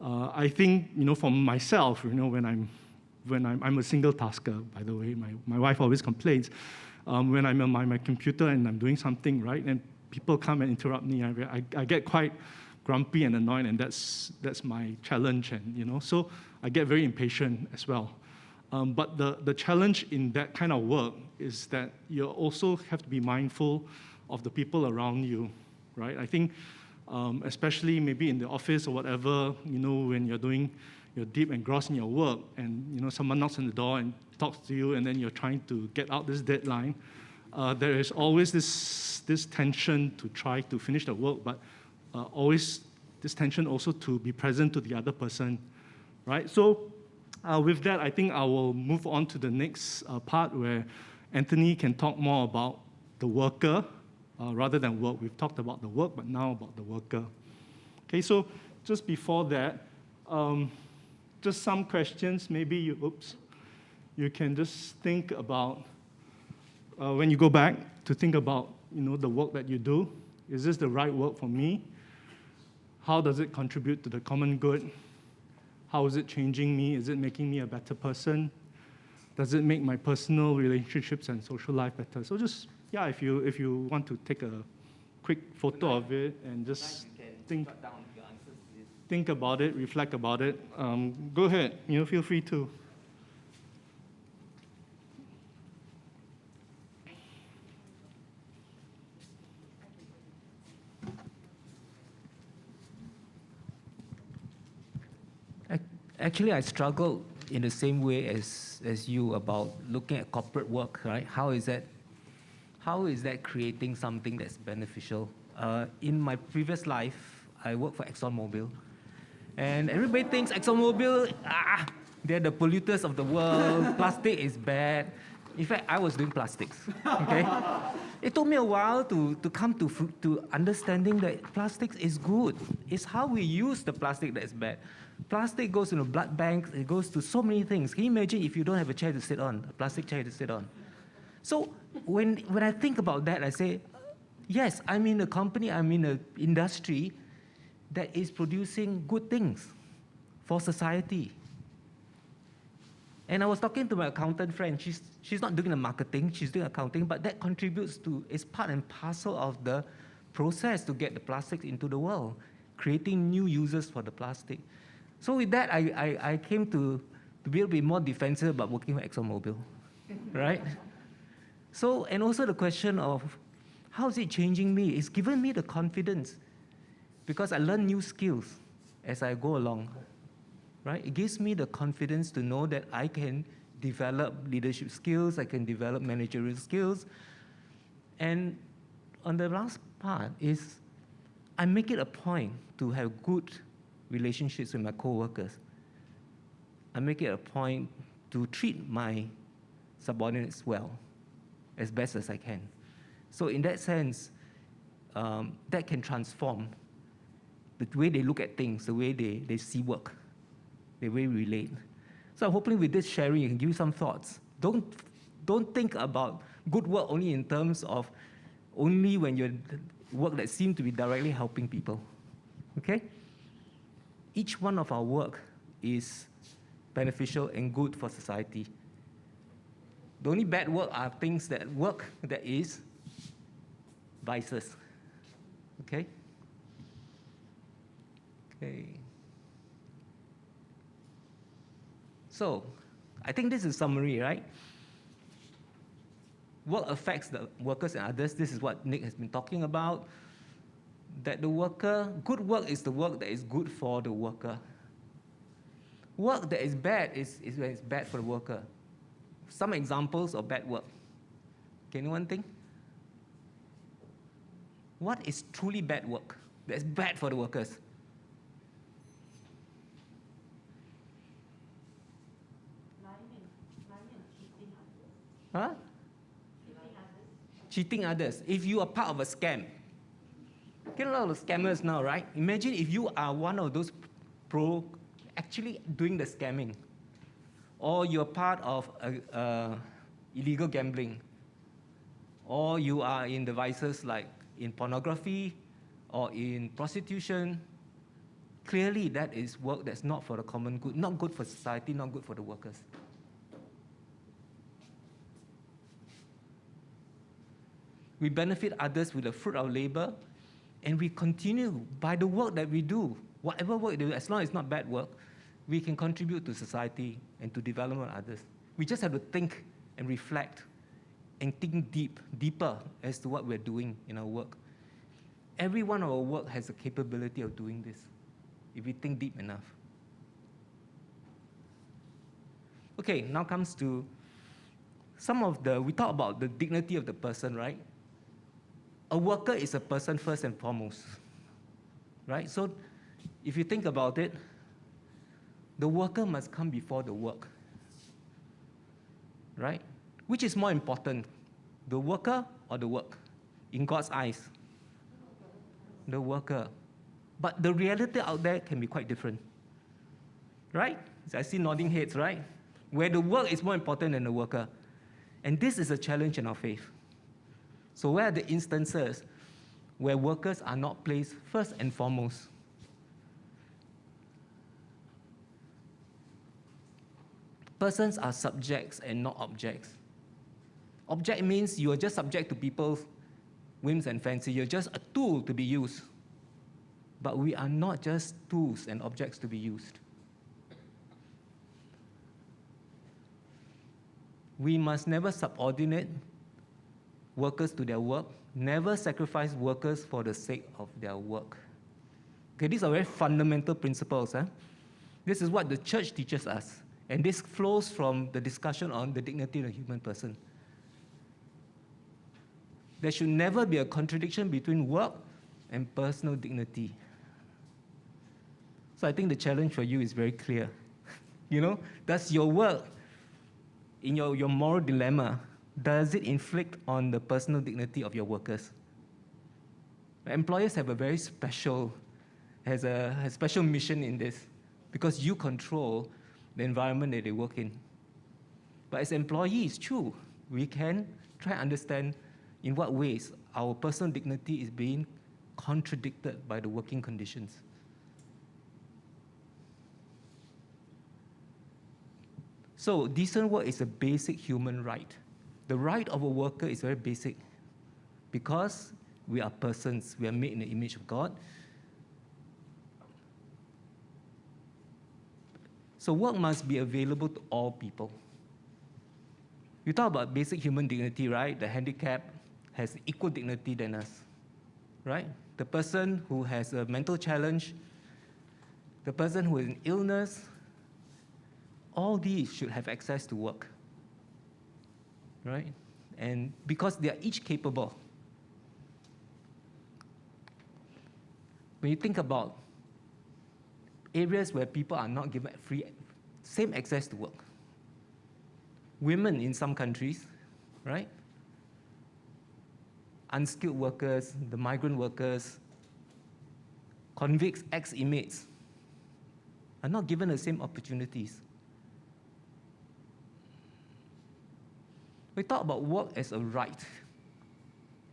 Speaker 2: I think, for myself, when I'm a single tasker, by the way, my wife always complains, when I'm on my computer and I'm doing something, right, and people come and interrupt me, I get quite grumpy and annoyed, and that's my challenge, and so I get very impatient as well. But the challenge in that kind of work is that you also have to be mindful of the people around you, right? I think especially maybe in the office or whatever, when you're deep engrossed in your work, and someone knocks on the door and talks to you, and then you're trying to get out this deadline, there is always this tension to try to finish the work, but always this tension also to be present to the other person, right? So with that, I think I will move on to the next part where Anthony can talk more about the worker rather than work. We've talked about the work, but now about the worker. Okay, so just before that, just some questions. Maybe you can just think about, when you go back, to think about the work that you do. Is this the right work for me? How does it contribute to the common good? How is it changing me? Is it making me a better person? Does it make my personal relationships and social life better? So just, yeah, if you want to take a quick photo of it and just think about it, reflect about it, go ahead, feel free to.
Speaker 11: Actually, I struggled in the same way as you about looking at corporate work, right? How is that creating something that's beneficial? In my previous life, I worked for ExxonMobil, and everybody thinks ExxonMobil, they're the polluters of the world. Plastic is bad. In fact, I was doing plastics. Okay, it took me a while to come to understanding that plastics is good. It's how we use the plastic that is bad. Plastic goes into blood banks, it goes to so many things. Can you imagine if you don't have a chair to sit on, a plastic chair to sit on? So when I think about that, I say, yes, I'm in a company, I'm in an industry that is producing good things for society. And I was talking to my accountant friend. She's not doing the marketing, she's doing accounting, but that contributes to, it's part and parcel of the process to get the plastics into the world, creating new uses for the plastic. So with that, I came to be a little bit more defensive about working for ExxonMobil, right? So, and also the question of how is it changing me? It's given me the confidence because I learn new skills as I go along, right? It gives me the confidence to know that I can develop leadership skills, I can develop managerial skills. And on the last part is I make it a point to have good relationships with my co-workers. I make it a point to treat my subordinates well, as best as I can. So in that sense, that can transform the way they look at things, the way they see work, the way we relate. So I'm hoping with this sharing, you can give you some thoughts. Don't think about good work only in terms of only when you're work that seems to be directly helping people, okay? Each one of our work is beneficial and good for society. The only bad work are things that work that is vices, okay? Okay. So, I think this is a summary, right? Work affects the workers and others. This is what Nick has been talking about. That the worker, good work is the work that is good for the worker. Work that is bad is when it's bad for the worker. Some examples of bad work. Can anyone think? What is truly bad work that's bad for the workers? Huh? Cheating others. If you are part of a scam, get a lot of scammers now, right? Imagine if you are one of those actually doing the scamming, or you're part of illegal gambling, or you are in the vices like in pornography or in prostitution. Clearly, that is work that's not for the common good, not good for society, not good for the workers. We benefit others with the fruit of labor, and we continue by the work that we do. Whatever work we do, as long as it's not bad work, we can contribute to society and to development of others. We just have to think and reflect and think deeper as to what we're doing in our work. Every one of our work has the capability of doing this, if we think deep enough. Okay, now comes to we talk about the dignity of the person, right? A worker is a person first and foremost, right? So if you think about it, the worker must come before the work, right? Which is more important, the worker or the work? In God's eyes, the worker. But the reality out there can be quite different, right? So I see nodding heads, right? where the work is more important than the worker. And this is a challenge in our faith. So where are the instances where workers are not placed first and foremost? Persons are subjects and not objects. Object means you are just subject to people's whims and fancy. You're just a tool to be used. But we are not just tools and objects to be used. We must never subordinate workers to their work, never sacrifice workers for the sake of their work. Okay, these are very fundamental principles. This is what the church teaches us. And this flows from the discussion on the dignity of the human person. There should never be a contradiction between work and personal dignity. So I think the challenge for you is very clear. Does your work, in your moral dilemma, does it inflict on the personal dignity of your workers? Employers have a very special mission in this, because you control the environment that they work in. But as employees, true, we can try to understand in what ways our personal dignity is being contradicted by the working conditions. So decent work is a basic human right. The right of a worker is very basic because we are persons. We are made in the image of God. So work must be available to all people. You talk about basic human dignity, right? The handicapped has equal dignity than us, right? The person who has a mental challenge, the person who is in illness, all these should have access to work, right? And because they are each capable. When you think about areas where people are not given same access to work, women in some countries, right? Unskilled workers, the migrant workers, convicts, ex-inmates are not given the same opportunities. We talk about work as a right.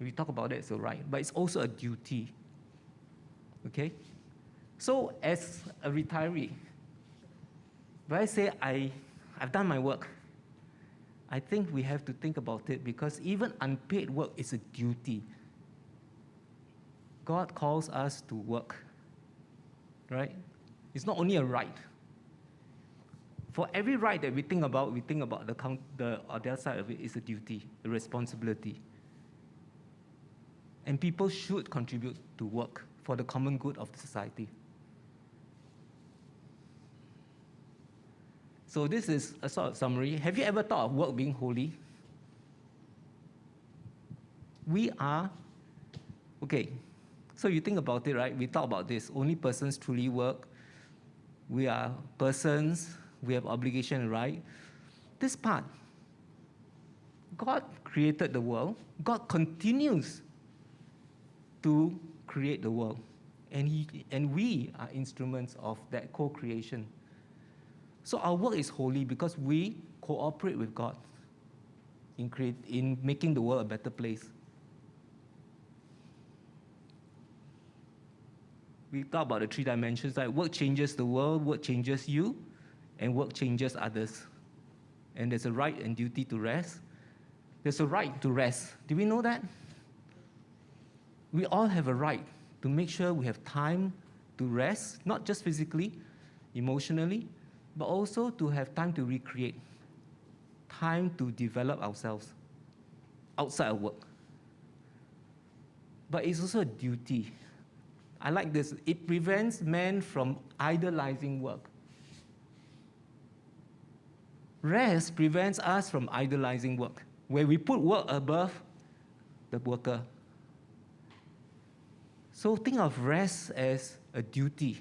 Speaker 11: We talk about it as a right, but it's also a duty. Okay? So as a retiree, when I say I've done my work, I think we have to think about it because even unpaid work is a duty. God calls us to work, right? It's not only a right. For every right that we think about the other side of it is a duty, a responsibility. And people should contribute to work for the common good of the society. So this is a sort of summary. Have you ever thought of work being holy? We are, okay, so you think about it, right? We talk about this. Only persons truly work. We are persons. We have obligation and right. This part, God created the world. God continues to create the world. And we are instruments of that co-creation. So our work is holy because we cooperate with God in making the world a better place. We talk about the three dimensions, like work changes the world, work changes you, and work changes others. And there's a right and duty to rest. There's a right to rest. Do we know that? We all have a right to make sure we have time to rest, not just physically, emotionally, but also to have time to recreate, time to develop ourselves outside of work. But it's also a duty. I like this. It prevents men from idolizing work. Rest prevents us from idolizing work, where we put work above the worker. So think of rest as a duty.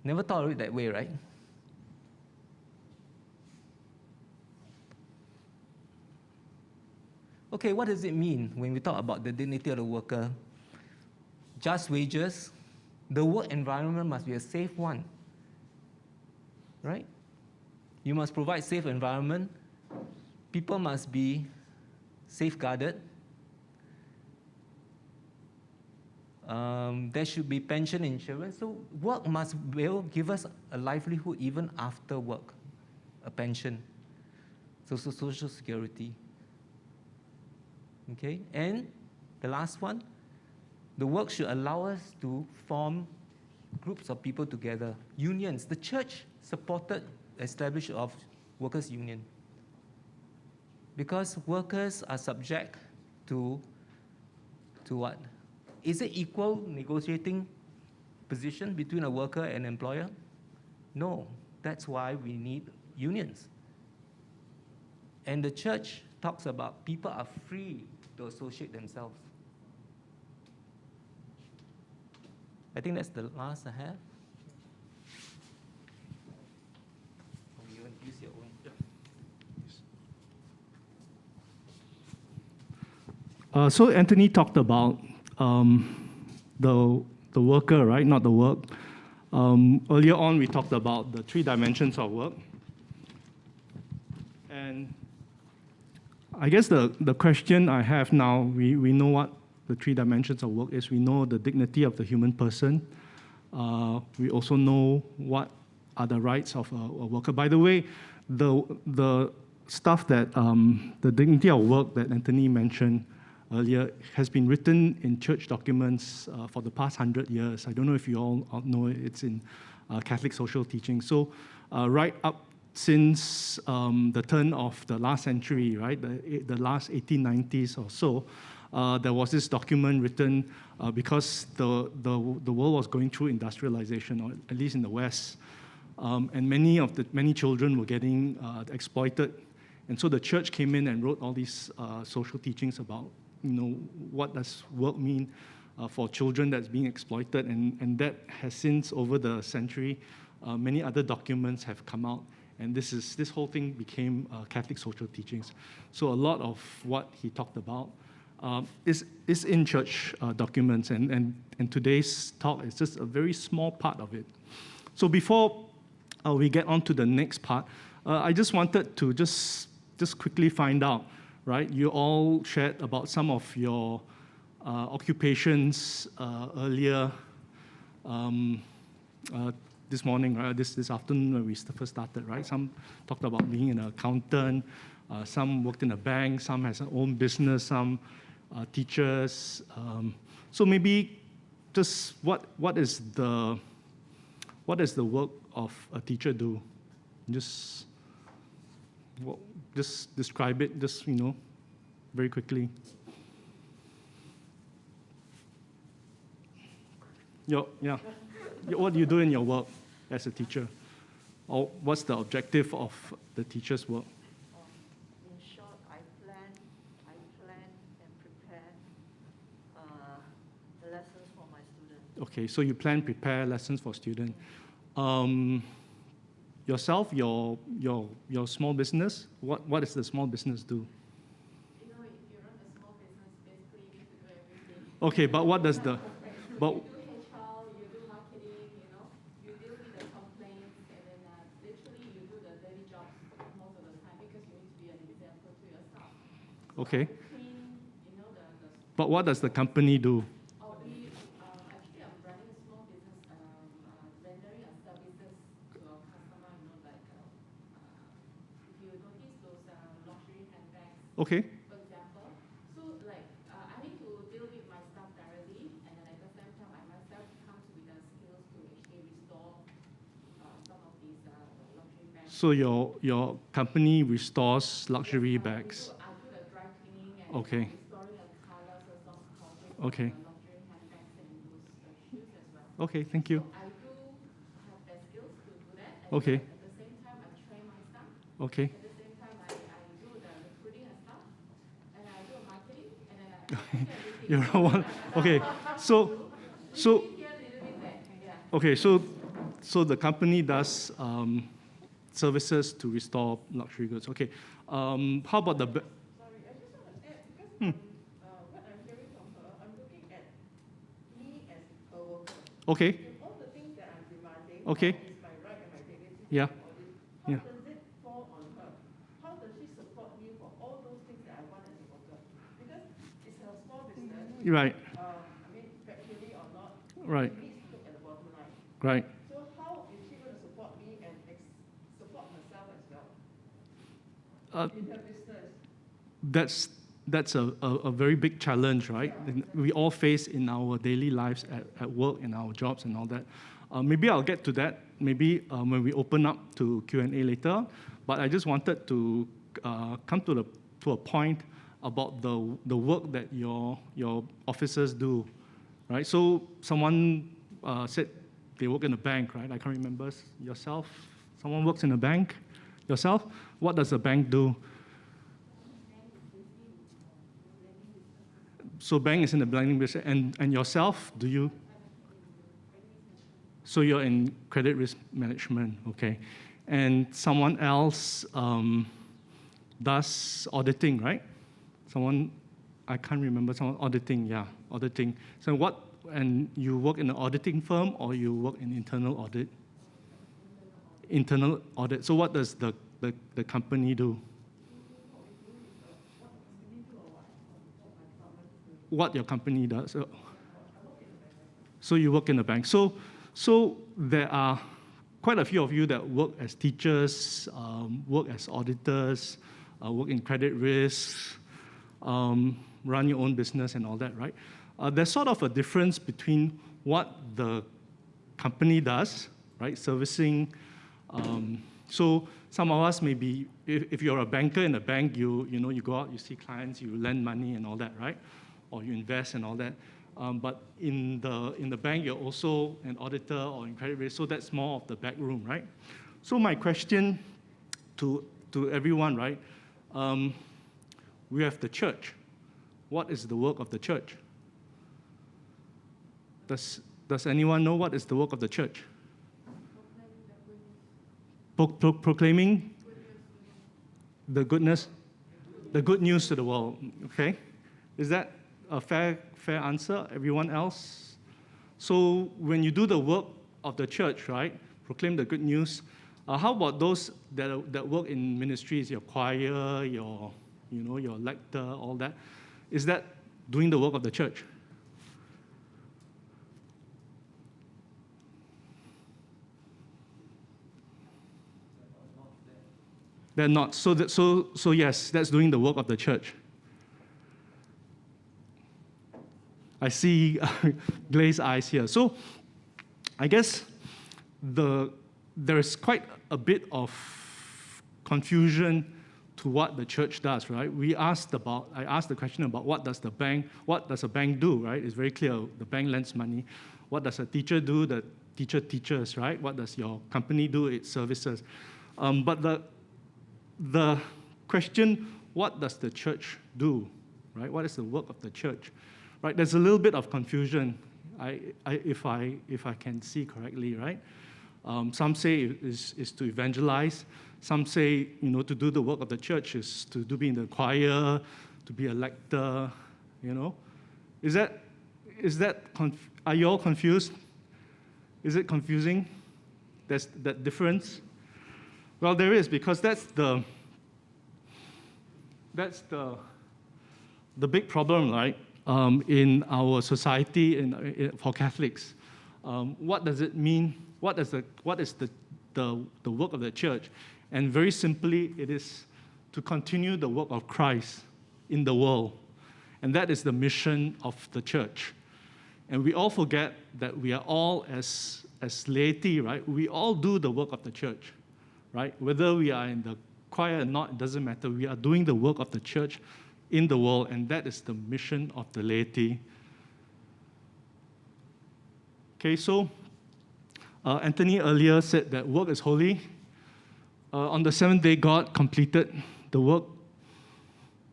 Speaker 11: Never thought of it that way, right? Okay, what does it mean when we talk about the dignity of the worker? Just wages. The work environment must be a safe one, right? You must provide safe environment. People must be safeguarded. There should be pension insurance. So work must will give us a livelihood even after work, a pension. So social security. Okay, and the last one, the work should allow us to form groups of people together, unions. The church supported the establishment of workers' union because workers are subject to what? Is it equal negotiating position between a worker and employer? No, that's why we need unions. And the church talks about people are free to associate themselves. I think that's the last I have. Oh, you want to use your own?
Speaker 2: Yeah. So Anthony talked about the worker, right? Not the work. Earlier on, we talked about the 3 dimensions of work. And I guess the question I have now, we know what the 3 dimensions of work is. We know the dignity of the human person. We also know what are the rights of a worker. By the way, the stuff that, the dignity of work that Anthony mentioned earlier has been written in church documents for the past 100 years. I don't know if you all know it. It's in Catholic social teaching. So right up since the turn of the last century, right, the last 1890s or so, there was this document written because the world was going through industrialization, or at least in the West, and many children were getting exploited, and so the church came in and wrote all these social teachings about, what does work mean for children that's being exploited, and that has since over the century, many other documents have come out. And this whole thing became Catholic social teachings. So a lot of what he talked about is in church documents, and today's talk is just a very small part of it. So before we get on to the next part, I just wanted to just quickly find out, right? You all shared about some of your occupations earlier this morning, right? This afternoon when we first started, right? Some talked about being an accountant, some worked in a bank, some has their own business, some teachers. So maybe just what is the work of a teacher do? Just describe it, very quickly. Yeah. What do you do in your work as a teacher? Or what's the objective of the teacher's work?
Speaker 5: In short, I plan and prepare the lessons for my students.
Speaker 2: Okay, so you prepare lessons for students. Yourself, your small business, what does the small business do?
Speaker 13: If you run a small business, basically you have to do everything.
Speaker 2: Okay, but what does the... But,
Speaker 13: you do HR, you do marketing, you deal with the complaints, and then literally you do the daily jobs most of the time because you need to be an example to your staff.
Speaker 2: okay.
Speaker 13: Clean,
Speaker 2: But what does the company do?
Speaker 13: Actually, I'm running a small business, rendering services to our customer, like, if you notice those luxury handbags,
Speaker 2: Okay.
Speaker 13: for example. So, like, I need to deal with my staff directly, and then at the same time, I myself comes with the skills to actually restore some of these luxury bags.
Speaker 2: So your company restores luxury bags.
Speaker 13: I do the dry cleaning and
Speaker 2: Okay.
Speaker 13: restoring the colors of some covers
Speaker 2: Okay.
Speaker 13: of the luxury handbags and those shoes as well.
Speaker 2: Okay, thank you.
Speaker 13: I do have the skills to do that. And
Speaker 2: Okay.
Speaker 13: At the same time, I train my staff.
Speaker 2: Okay.
Speaker 13: At the same time, I do the recruiting and stuff. And I do marketing. And then I do everything.
Speaker 2: You're one. Okay, so okay, so the company does services to restore luxury goods. Okay, how about the...
Speaker 4: Sorry, I just want to add, because what I'm hearing from her, I'm looking at me as a worker.
Speaker 2: Okay.
Speaker 4: And all the things that I'm demanding
Speaker 2: Okay.
Speaker 4: is my right and my dignity.
Speaker 2: Yeah.
Speaker 4: How
Speaker 2: Yeah.
Speaker 4: does it
Speaker 2: Right.
Speaker 4: I mean, factually or not,
Speaker 2: Right.
Speaker 4: she needs to look at the bottom line.
Speaker 2: Right.
Speaker 4: So how is she going to support me and support herself as well in her business?
Speaker 2: That's a very big challenge, right? We all face in our daily lives at work, in our jobs and all that. Maybe I'll get to that, maybe when we open up to Q&A later, but I just wanted to come to a point about the work that your officers do, right? So someone said they work in a bank, right? I can't remember. Yourself? Someone works in a bank? Yourself? What does a bank do? So bank is in the lending business, and yourself, do you? So you're in credit risk management, okay. And someone else does auditing, right? Someone, I can't remember, someone auditing, yeah, auditing. So what, and you work in an auditing firm or you work in internal audit? Internal audit. So what does the company do? What your company does. So you work in a bank. So there are quite a few of you that work as teachers, work as auditors, work in credit risk, run your own business and all that, right? There's sort of a difference between what the company does, right? Servicing. So some of us may be, if you're a banker in a bank, you go out, you see clients, you lend money and all that, right? Or you invest and all that. But in the bank, you're also an auditor or in credit risk, so that's more of the back room, right? So my question to everyone, right? We have the church. What is the work of the church? Does anyone know what is the work of the church? Proclaiming the good news to the world, okay? Is that a fair answer, everyone else? So when you do the work of the church, right, proclaim the good news, how about those that work in ministries, your choir, your lector, all that? Is that doing the work of the church? They're not. So yes, that's doing the work of the church. I see glazed eyes here. So I guess there is quite a bit of confusion to what the church does, right? I asked the question about what does a bank do, right? It's very clear, the bank lends money. What does a teacher do? The teacher teaches, right? What does your company do? It services. But the question, what does the church do, right? What is the work of the church? Right, there's a little bit of confusion, if I can see correctly, right? Some say is to evangelize. Some say, to do the work of the church is to be in the choir, to be a lector, Are you all confused? Is it confusing? There's that difference? Well, there is, because that's the big problem, right? In our society, for Catholics, what does it mean? What is the work of the church? And very simply, it is to continue the work of Christ in the world, and that is the mission of the church. And we all forget that we are all as laity, right? We all do the work of the church, right? Whether we are in the choir or not, it doesn't matter. We are doing the work of the church in the world, and that is the mission of the laity. Okay, so Anthony earlier said that work is holy. On the seventh day, God completed the work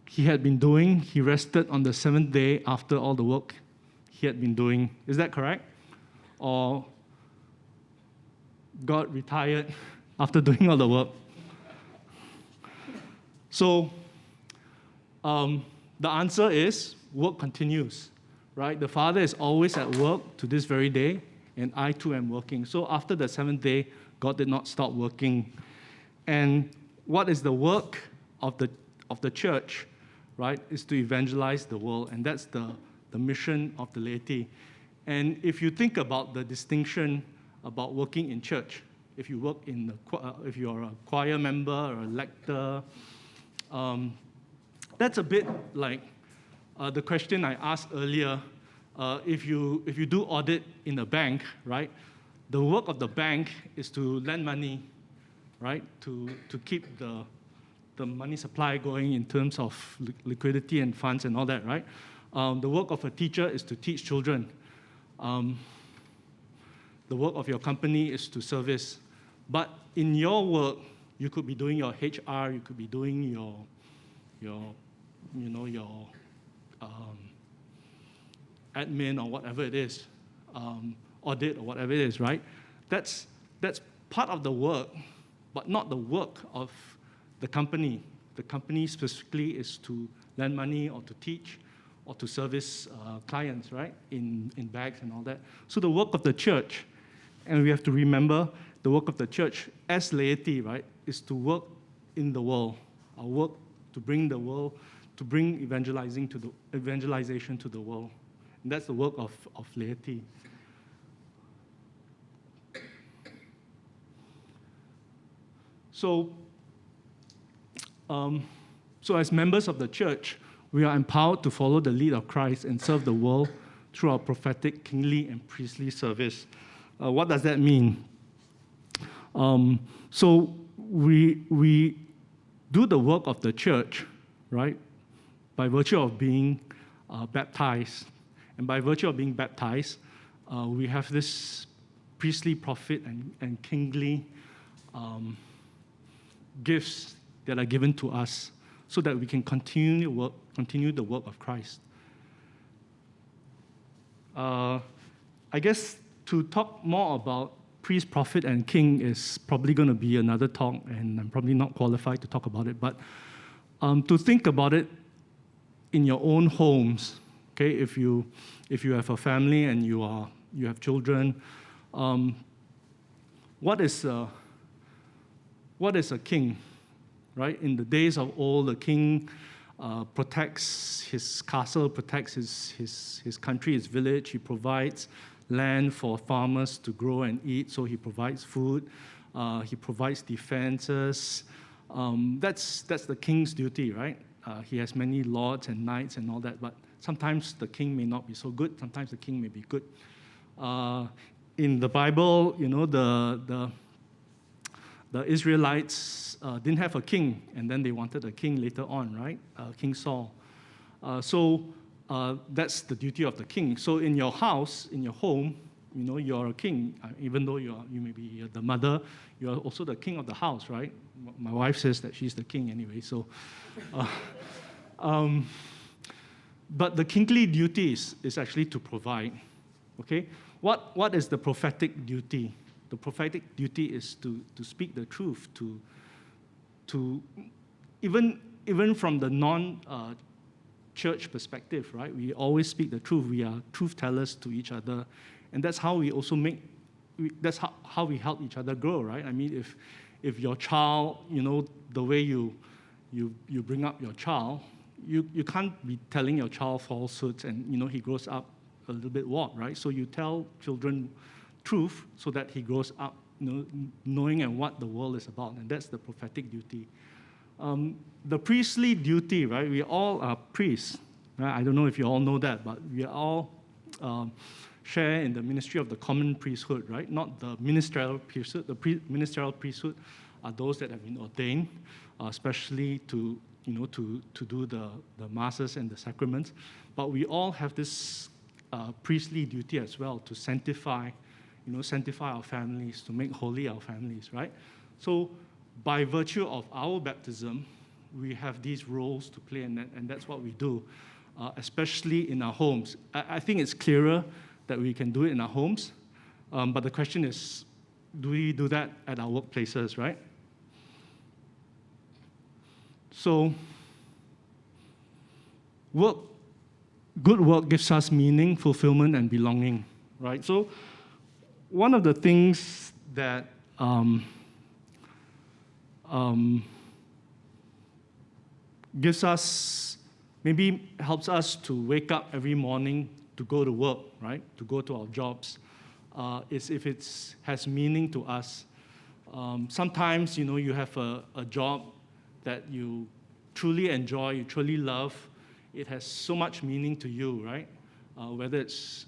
Speaker 2: he had been doing. He rested on the seventh day after all the work he had been doing. Is that correct? Or God retired after doing all the work? So, the answer is work continues, right? The Father is always at work to this very day, and I too am working. So after the seventh day, God did not stop working. And what is the work of the church, right? Is to evangelize the world, and that's the the mission of the laity. And if you think about the distinction about working in church, if you work in if you're a choir member or a lector, that's a bit like the question I asked earlier. If you do audit in a bank, right? The work of the bank is to lend money, right? To keep the money supply going in terms of liquidity and funds and all that, right? The work of a teacher is to teach children. The work of your company is to service. But in your work, you could be doing your HR, you could be doing your admin or whatever it is, audit or whatever it is, right? That's part of the work, but not the work of the company. The company specifically is to lend money or to teach or to service clients, right, in bags and all that. So the work of the church, and we have to remember the work of the church as laity, right, is to work in the world. Our work to bring the world, to bring evangelization to the world. And that's the work of laity. So as members of the church, we are empowered to follow the lead of Christ and serve the world through our prophetic, kingly, and priestly service. What does that mean? So we do the work of the church, right, by virtue of being baptized. And by virtue of being baptized, we have this priestly, prophet, and kingly gifts that are given to us so that we can continue the work of Christ. I guess to talk more about priest, prophet, and king is probably going to be another talk, and I'm probably not qualified to talk about it, but to think about it in your own homes, okay, if you have a family and you have children, what is a king, right? In the days of old, the king protects his castle, protects his country, his village. He provides land for farmers to grow and eat, so he provides food. He provides defenses. That's the king's duty, right? He has many lords and knights and all that, but sometimes the king may not be so good. Sometimes the king may be good. In the Bible, you know, the Israelites didn't have a king, and then they wanted a king later on, right? King Saul. So that's the duty of the king. So in your house, in your home, you know, you're a king. Even though you may be the mother, you're also the king of the house, right? My wife says that she's the king anyway. So, but the kingly duty is actually to provide. Okay, what is the prophetic duty? The prophetic duty is to speak the truth, to even from the non-church perspective, right? We always speak the truth. We are truth tellers to each other, and that's how we also that's how we help each other grow, right? I mean, if your child, you know, the way you bring up your child, you can't be telling your child falsehoods, and you know he grows up a little bit warped, right? So you tell children truth so that he grows up, you know, knowing and what the world is about, and that's the prophetic duty. The priestly duty, right? We all are priests. Right? I don't know if you all know that, but we all share in the ministry of the common priesthood, right? Not the ministerial priesthood. The ministerial priesthood are those that have been ordained, especially to do the masses and the sacraments. But we all have this priestly duty as well to sanctify our families, to make holy our families, right? So by virtue of our baptism, we have these roles to play, and that's what we do, especially in our homes. I think it's clearer that we can do it in our homes, but the question is, do we do that at our workplaces, right? So good work gives us meaning, fulfillment, and belonging, right? So one of the things that gives us maybe helps us to wake up every morning to go to work, right? To go to our jobs, is if it has meaning to us. Sometimes, you have a job that you truly enjoy, you truly love. It has so much meaning to you, right? Whether it's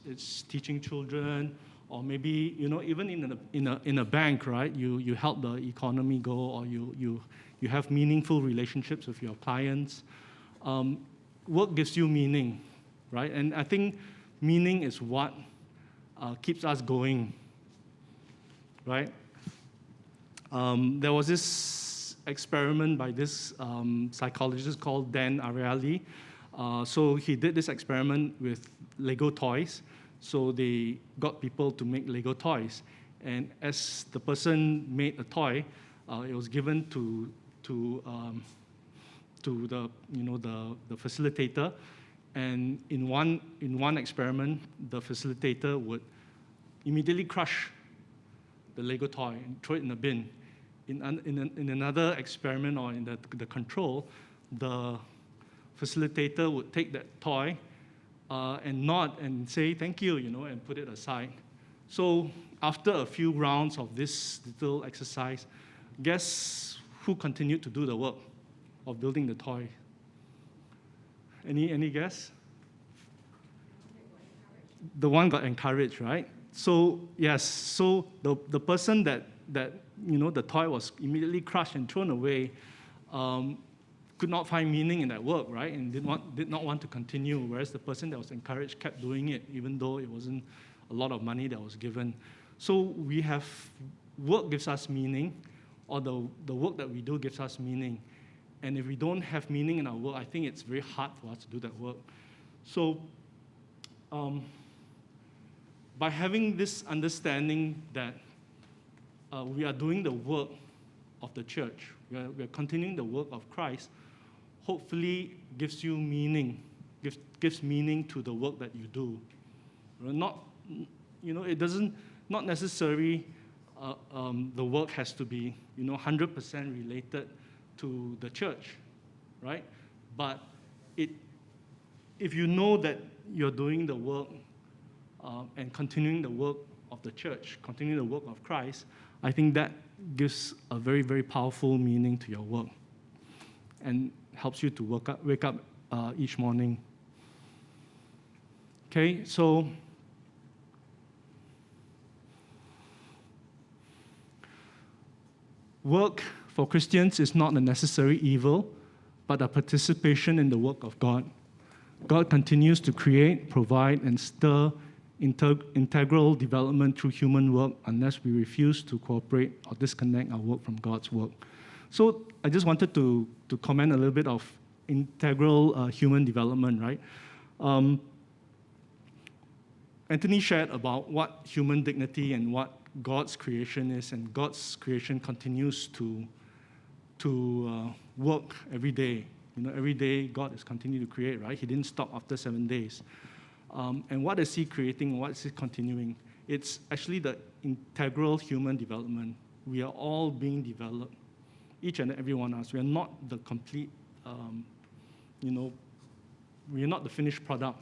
Speaker 2: teaching children, or maybe, even in a bank, right? You help the economy go, or you have meaningful relationships with your clients. Work gives you meaning, right? And I think meaning is what keeps us going, right? There was this experiment by this psychologist called Dan Ariely. So he did this experiment with Lego toys. So they got people to make Lego toys. And as the person made a toy, it was given to the the facilitator. And in one experiment, the facilitator would immediately crush the Lego toy and throw it in a bin. In another experiment, or in the control, the facilitator would take that toy and nod and say thank you, and put it aside. So after a few rounds of this little exercise, guess who continued to do the work of building the toy? Any guess? The one got encouraged, right? So yes, so the person that the toy was immediately crushed and thrown away, could not find meaning in that work, right? And did not want to continue, whereas the person that was encouraged kept doing it, even though it wasn't a lot of money that was given. So we have, work gives us meaning, or the work that we do gives us meaning. And if we don't have meaning in our work, I think it's very hard for us to do that work. So by having this understanding that we are doing the work of the church, we are continuing the work of Christ, hopefully gives you meaning, gives meaning to the work that you do. It doesn't, not necessarily the work has to be 100% related to the church, right? But if you know that you're doing the work and continuing the work of the church, continuing the work of Christ, I think that gives a very, very powerful meaning to your work and helps you to wake up each morning. Okay, so work for Christians is not a necessary evil, but a participation in the work of God. God continues to create, provide, and stir integral development through human work unless we refuse to cooperate or disconnect our work from God's work. So I just wanted to comment a little bit of integral human development, right? Anthony shared about what human dignity and what God's creation is, and God's creation continues to work every day. Every day God is continuing to create, right? He didn't stop after 7 days. And what is he creating? What is he continuing? It's actually the integral human development. We are all being developed, each and every one of us. We are not the complete, we are not the finished product.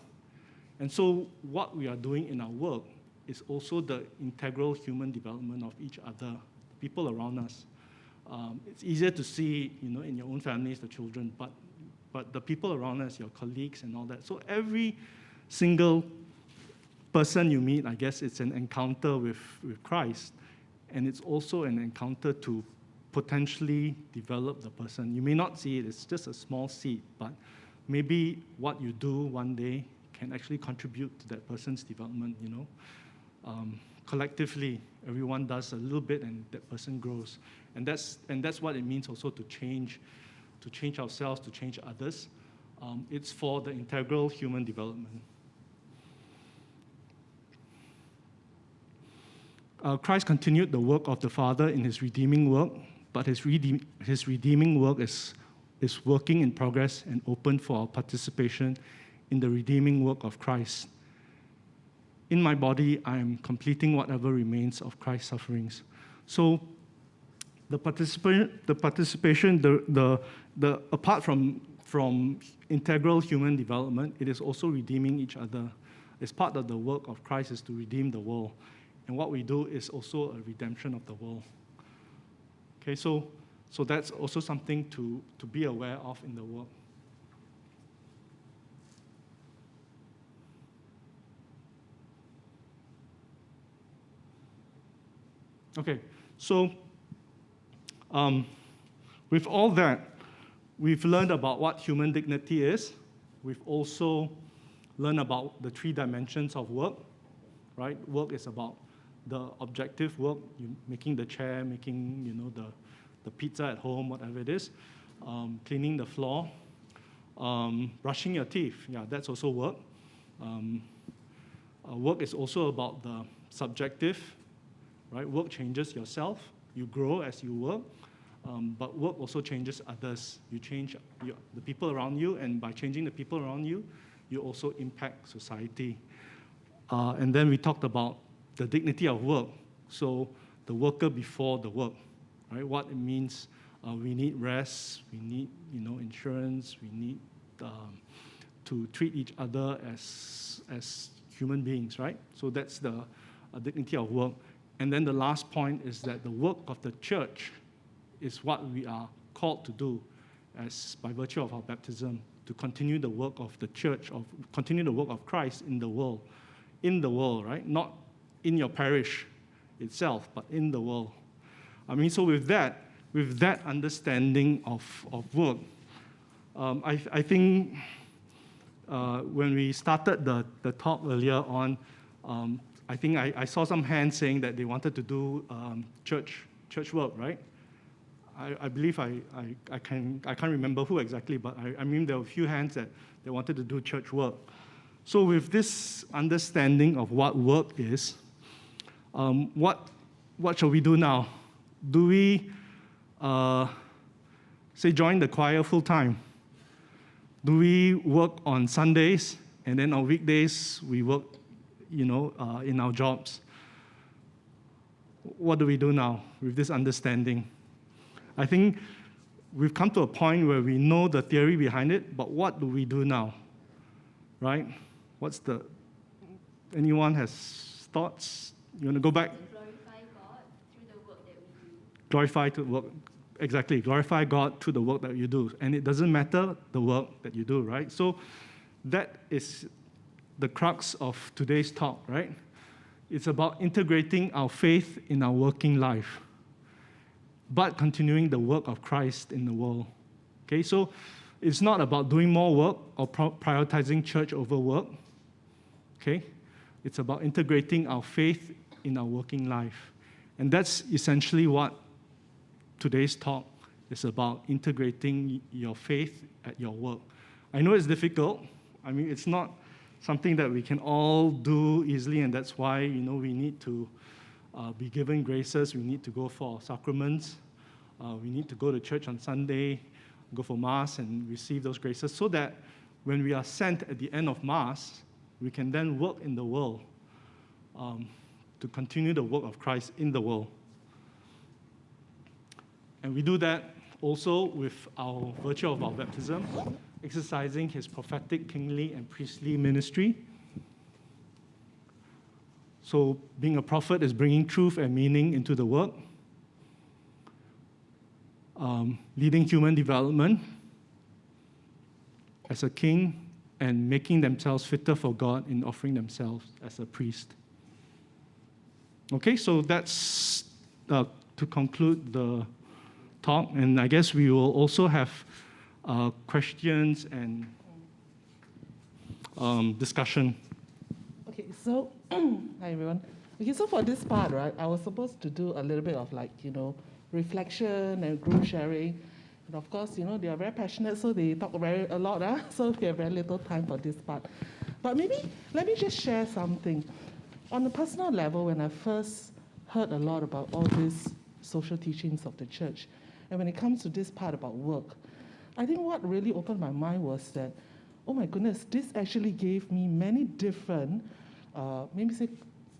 Speaker 2: And so what we are doing in our work is also the integral human development of each other, people around us. It's easier to see, in your own families, the children, but the people around us, your colleagues and all that. So every single person you meet, I guess it's an encounter with Christ, and it's also an encounter to potentially develop the person. You may not see it, it's just a small seed, but maybe what you do one day can actually contribute to that person's development, Collectively, everyone does a little bit and that person grows. And that's what it means also to change ourselves, to change others. It's for the integral human development. Christ continued the work of the Father in his redeeming work, but his redeeming work is working in progress and open for our participation in the redeeming work of Christ. In my body, I am completing whatever remains of Christ's sufferings. So the participation, apart from from integral human development, it is also redeeming each other. It's part of the work of Christ is to redeem the world. And what we do is also a redemption of the world. Okay, so that's also something to be aware of in the work. Okay, so with all that, we've learned about what human dignity is. We've also learned about the 3 dimensions of work, right? Work is about the objective work, making the chair, making the pizza at home, whatever it is, cleaning the floor, brushing your teeth. Yeah, that's also work. Work is also about the subjective, right? Work changes yourself. You grow as you work. But work also changes others. You change the people around you, and by changing the people around you, you also impact society. And then we talked about the dignity of work. So the worker before the work, right? What it means. We need rest. We need, insurance. We need to treat each other as human beings, right? So that's the dignity of work. And then the last point is that the work of the church is what we are called to do as by virtue of our baptism, to continue the work of the church, continue the work of Christ in the world, right? Not in your parish itself, but in the world. So with that understanding of work, I think when we started the talk earlier on, I think I saw some hands saying that they wanted to do church work, right? I believe I can't remember who exactly, but I mean there were a few hands that they wanted to do church work. So with this understanding of what work is, what shall we do now? Do we say join the choir full time? Do we work on Sundays and then on weekdays we work, in our jobs? What do we do now with this understanding? I think we've come to a point where we know the theory behind it, but what do we do now, right? Anyone has thoughts? You want to go back?
Speaker 14: Glorify God through the work that we do.
Speaker 2: Glorify God through the work that you do. And it doesn't matter the work that you do, right? So that is the crux of today's talk, right? It's about integrating our faith in our working life, but continuing the work of Christ in the world. Okay, so it's not about doing more work or prioritizing church over work. Okay, it's about integrating our faith in our working life. And that's essentially what today's talk is about, integrating your faith at your work. I know it's difficult. It's not something that we can all do easily, and that's why, we need to be given graces. We need to go for sacraments. We need to go to church on Sunday, go for Mass, and receive those graces so that when we are sent at the end of Mass, we can then work in the world to continue the work of Christ in the world. And we do that also with our virtue of our baptism, exercising his prophetic, kingly, and priestly ministry. So being a prophet is bringing truth and meaning into the work, leading human development as a king, and making themselves fitter for God in offering themselves as a priest. Okay, so that's to conclude the talk, and I guess we will also have questions and discussion.
Speaker 4: Okay, so, hi everyone. Okay, so for this part, right, I was supposed to do a little bit of reflection and group sharing. And of course, they are very passionate, so they talk a lot, so we have very little time for this part. But maybe, let me just share something. On a personal level, when I first heard a lot about all these social teachings of the church, and when it comes to this part about work, I think what really opened my mind was that, oh my goodness, this actually gave me many different,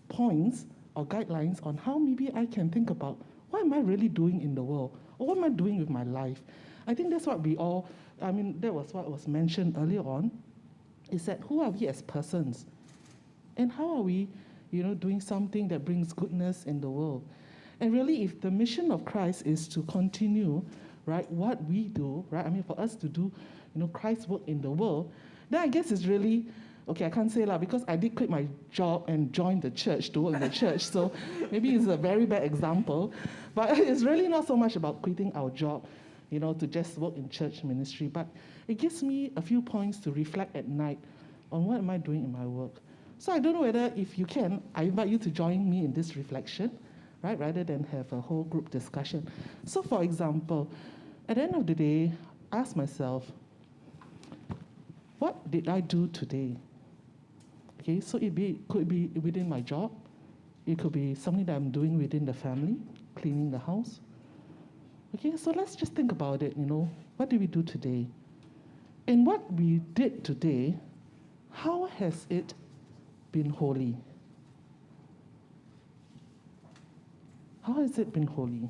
Speaker 4: points or guidelines on how maybe I can think about what am I really doing in the world, or what am I doing with my life. I think that's what we all I mean, that was what was mentioned earlier on, is that who are we as persons? And how are we, doing something that brings goodness in the world? And really, if the mission of Christ is to continue, right, what we do, right, I mean, for us to do, Christ's work in the world, then I guess it's really, okay, I can't say because I did quit my job and join the church to work in the church, so maybe it's a very bad example, but it's really not so much about quitting our job, to just work in church ministry, but it gives me a few points to reflect at night on what am I doing in my work. So I don't know whether, if you can, I invite you to join me in this reflection, right, rather than have a whole group discussion. So for example, at the end of the day, ask myself, what did I do today? Okay, so could be within my job. It could be something that I'm doing within the family, cleaning the house. Okay, so let's just think about it, what did we do today? And what we did today, how has it been holy? How has it been holy?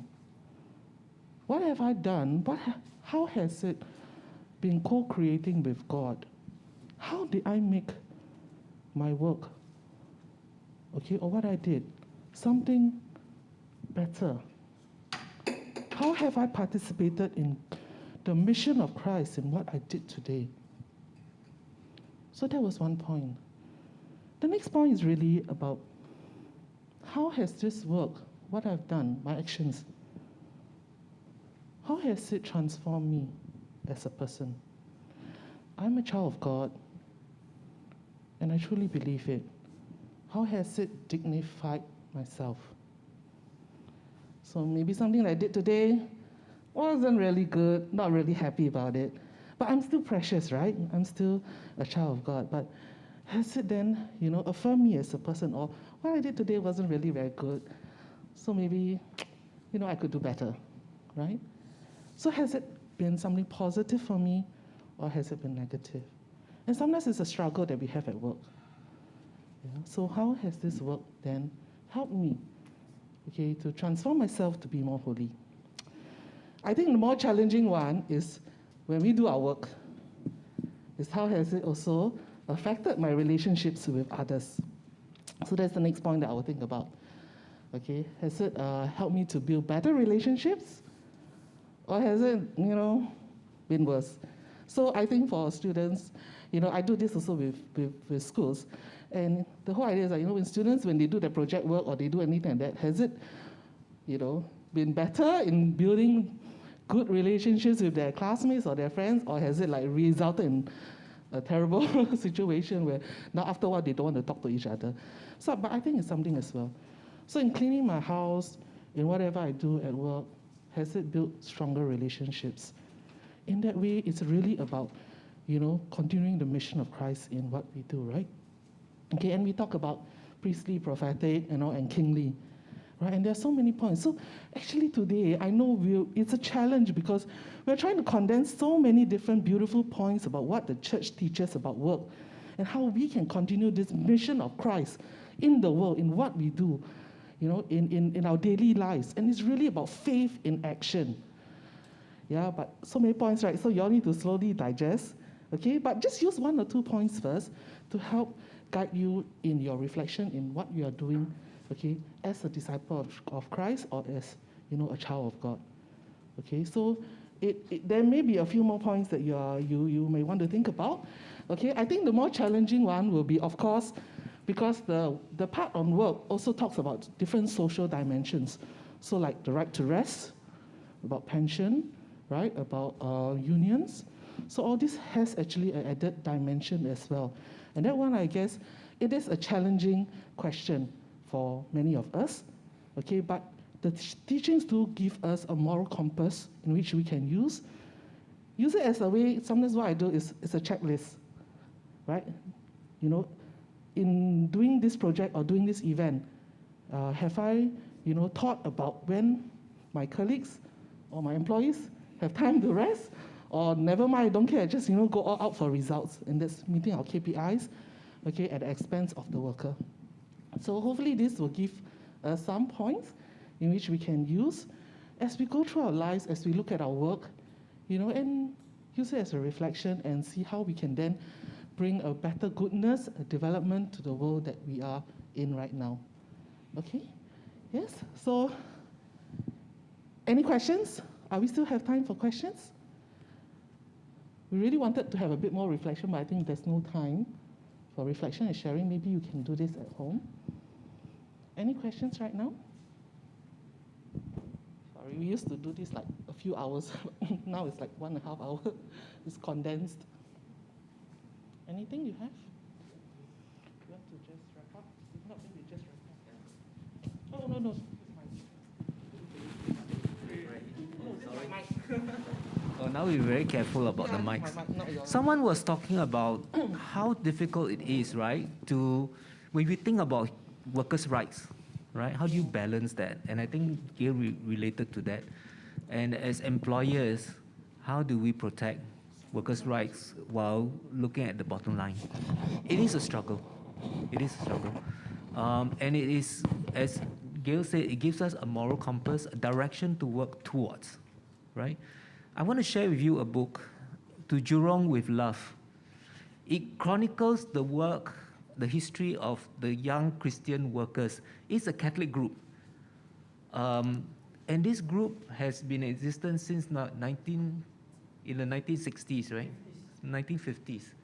Speaker 4: What have I done? How has it been co-creating with God? How did I make my work, okay, or what I did, something better? How have I participated in the mission of Christ in what I did today? So that was one point. The next point is really about how has this work, what I've done, my actions, how has it transformed me as a person? I'm a child of God, and I truly believe it. How has it dignified myself? So maybe something I did today wasn't really good, not really happy about it, but I'm still precious, right? I'm still a child of God, but has it then, affirmed me as a person? Or what I did today wasn't really very good, so maybe, I could do better, right? So has it been something positive for me, or has it been negative? And sometimes it's a struggle that we have at work. Yeah? So how has this work then helped me, okay, to transform myself to be more holy? I think the more challenging one is when we do our work, is how has it also affected my relationships with others? So that's the next point that I will think about. Okay, has it helped me to build better relationships? Or has it, been worse? So I think for students, I do this also with schools. And the whole idea is that, when students, when they do their project work or they do anything like that, has it, been better in building good relationships with their classmates or their friends, or has it resulted in a terrible situation where now after a while they don't want to talk to each other? So, but I think it's something as well. So in cleaning my house, in whatever I do at work, has it built stronger relationships? In that way, it's really about, continuing the mission of Christ in what we do, right? Okay, and we talk about priestly, prophetic, and kingly, right? And there are so many points. So actually today, I know it's a challenge because we're trying to condense so many different beautiful points about what the church teaches about work and how we can continue this mission of Christ in the world, in what we do, in our daily lives. And it's really about faith in action. Yeah, but so many points, right? So you all need to slowly digest, okay? But just use 1 or 2 points first to help guide you in your reflection in what you are doing, okay, as a disciple of Christ or as, a child of God. Okay, so there may be a few more points that you may want to think about. Okay, I think the more challenging one will be, of course, because the part on work also talks about different social dimensions. So like the right to rest, about pension, right, about unions. So all this has actually an added dimension as well. And that one, I guess, it is a challenging question for many of us, okay, but the teachings do give us a moral compass in which we can use it as a way. Sometimes what I do is a checklist, right? In doing this project or doing this event, have I, thought about when my colleagues or my employees have time to rest? Or never mind, I don't care, just go all out for results, and that's meeting our KPIs, okay, at the expense of the worker. So hopefully this will give us some points in which we can use as we go through our lives, as we look at our work, and use it as a reflection and see how we can then bring a better goodness, a development to the world that we are in right now. Okay? Yes? So, any questions? Are we still have time for questions? We really wanted to have a bit more reflection, but I think there's no time for reflection and sharing. Maybe you can do this at home. Any questions right now? Sorry, we used to do this like a few hours. Now it's like 1.5 hours. It's condensed. Anything you have? You want to just wrap up? If not, maybe just wrap up. Oh, no.
Speaker 11: Oh, now we're very careful about the mics. Someone was talking about how difficult it is, right, when we think about workers' rights, right? How do you balance that? And I think Gail related to that. And as employers, how do we protect workers' rights while looking at the bottom line? It is a struggle. It is a struggle. And it is, as Gail said, it gives us a moral compass, a direction to work towards, right? I want to share with you a book, To Jurong with Love. It chronicles the work, the history of the young Christian workers. It's a Catholic group. And this group has been in existence since in the 1960s, right? 1950s.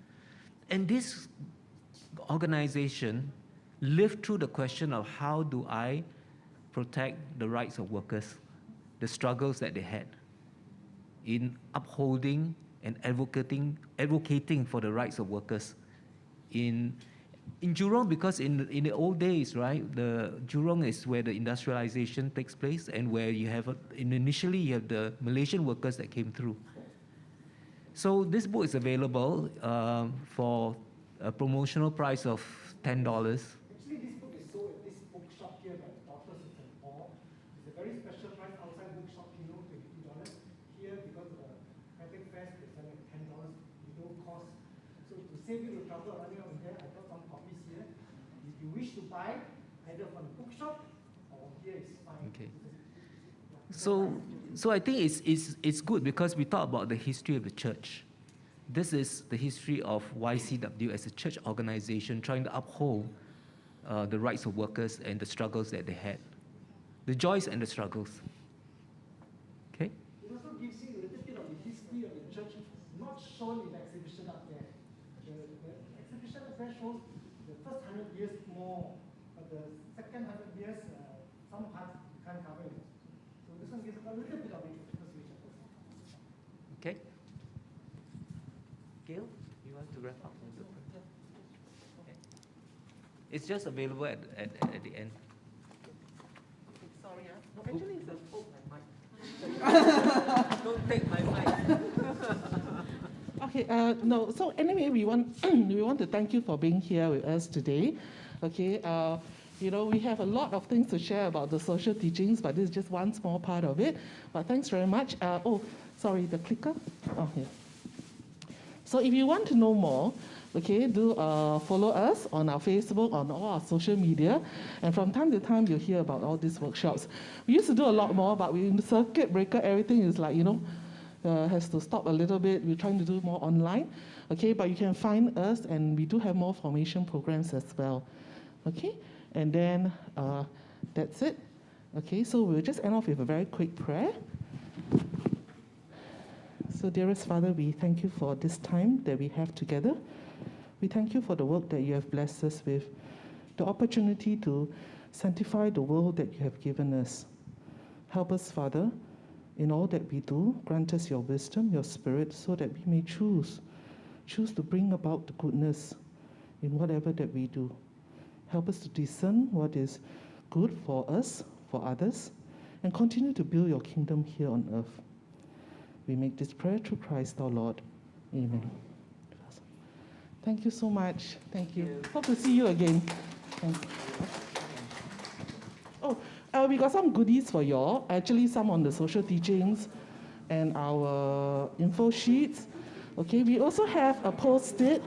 Speaker 11: And this organization lived through the question of how do I protect the rights of workers, the struggles that they had in upholding and advocating for the rights of workers. In Jurong, because in the old days, right, the Jurong is where the industrialization takes place and where you have, initially you have the Malaysian workers that came through. So this book is available for a promotional price of $10.
Speaker 8: Actually, this book is sold at this bookshop here by the Daughters of St. Paul. It's a very special price outside bookshop, $22. Here, because of the Catholic Fest, they're selling at $10, no cost. So to save you the trouble running out there, I got some copies here. If you wish to buy, either from the bookshop or here is fine.
Speaker 11: Okay. So I think it's good because we talk about the history of the church. This is the history of YCW as a church organization trying to uphold the rights of workers and the struggles that they had, the joys and the struggles. Okay?
Speaker 8: It also gives you a little bit of the history of the church, not shown in the exhibition up there. The exhibition up there shows the first 100 years more, but the second 100 years, some parts can't cover it. So this one gives a little bit of it.
Speaker 11: Okay? Gail, you want to wrap up? Okay. It's just available at the end.
Speaker 4: Sorry, no, actually it's my mic.
Speaker 11: Don't take my mic.
Speaker 4: Okay, no, so anyway, we want to thank you for being here with us today. Okay, we have a lot of things to share about the social teachings, but this is just one small part of it. But thanks very much. Sorry, the clicker? Oh, here. So if you want to know more, okay, do follow us on our Facebook, on all our social media, and from time to time you'll hear about all these workshops. We used to do a lot more, but in the circuit breaker, everything is like, has to stop a little bit. We're trying to do more online, okay, but you can find us, and we do have more formation programs as well, okay? And then that's it, okay? So we'll just end off with a very quick prayer. So dearest Father, we thank you for this time that we have together. We thank you for the work that you have blessed us with, the opportunity to sanctify the world that you have given us. Help us, Father, in all that we do. Grant us your wisdom, your spirit, so that we may choose to bring about the goodness in whatever that we do. Help us to discern what is good for us, for others, and continue to build your kingdom here on earth. We make this prayer through Christ our Lord. Amen. Thank you so much. Thank you. Hope to see you again. Thanks. We got some goodies for y'all. Actually, some on the social teachings and our info sheets. Okay, we also have a post-it.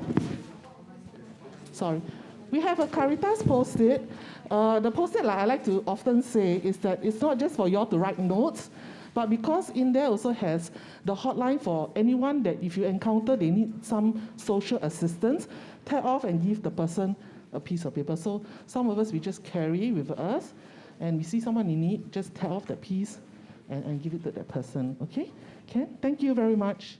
Speaker 4: Sorry. We have a Caritas post-it. The post-it, like I like to often say, is that it's not just for y'all to write notes. But because in there also has the hotline for anyone that if you encounter they need some social assistance, tear off and give the person a piece of paper. So some of us, we just carry with us, and we see someone in need, just tear off that piece and give it to that person, okay? Thank you very much.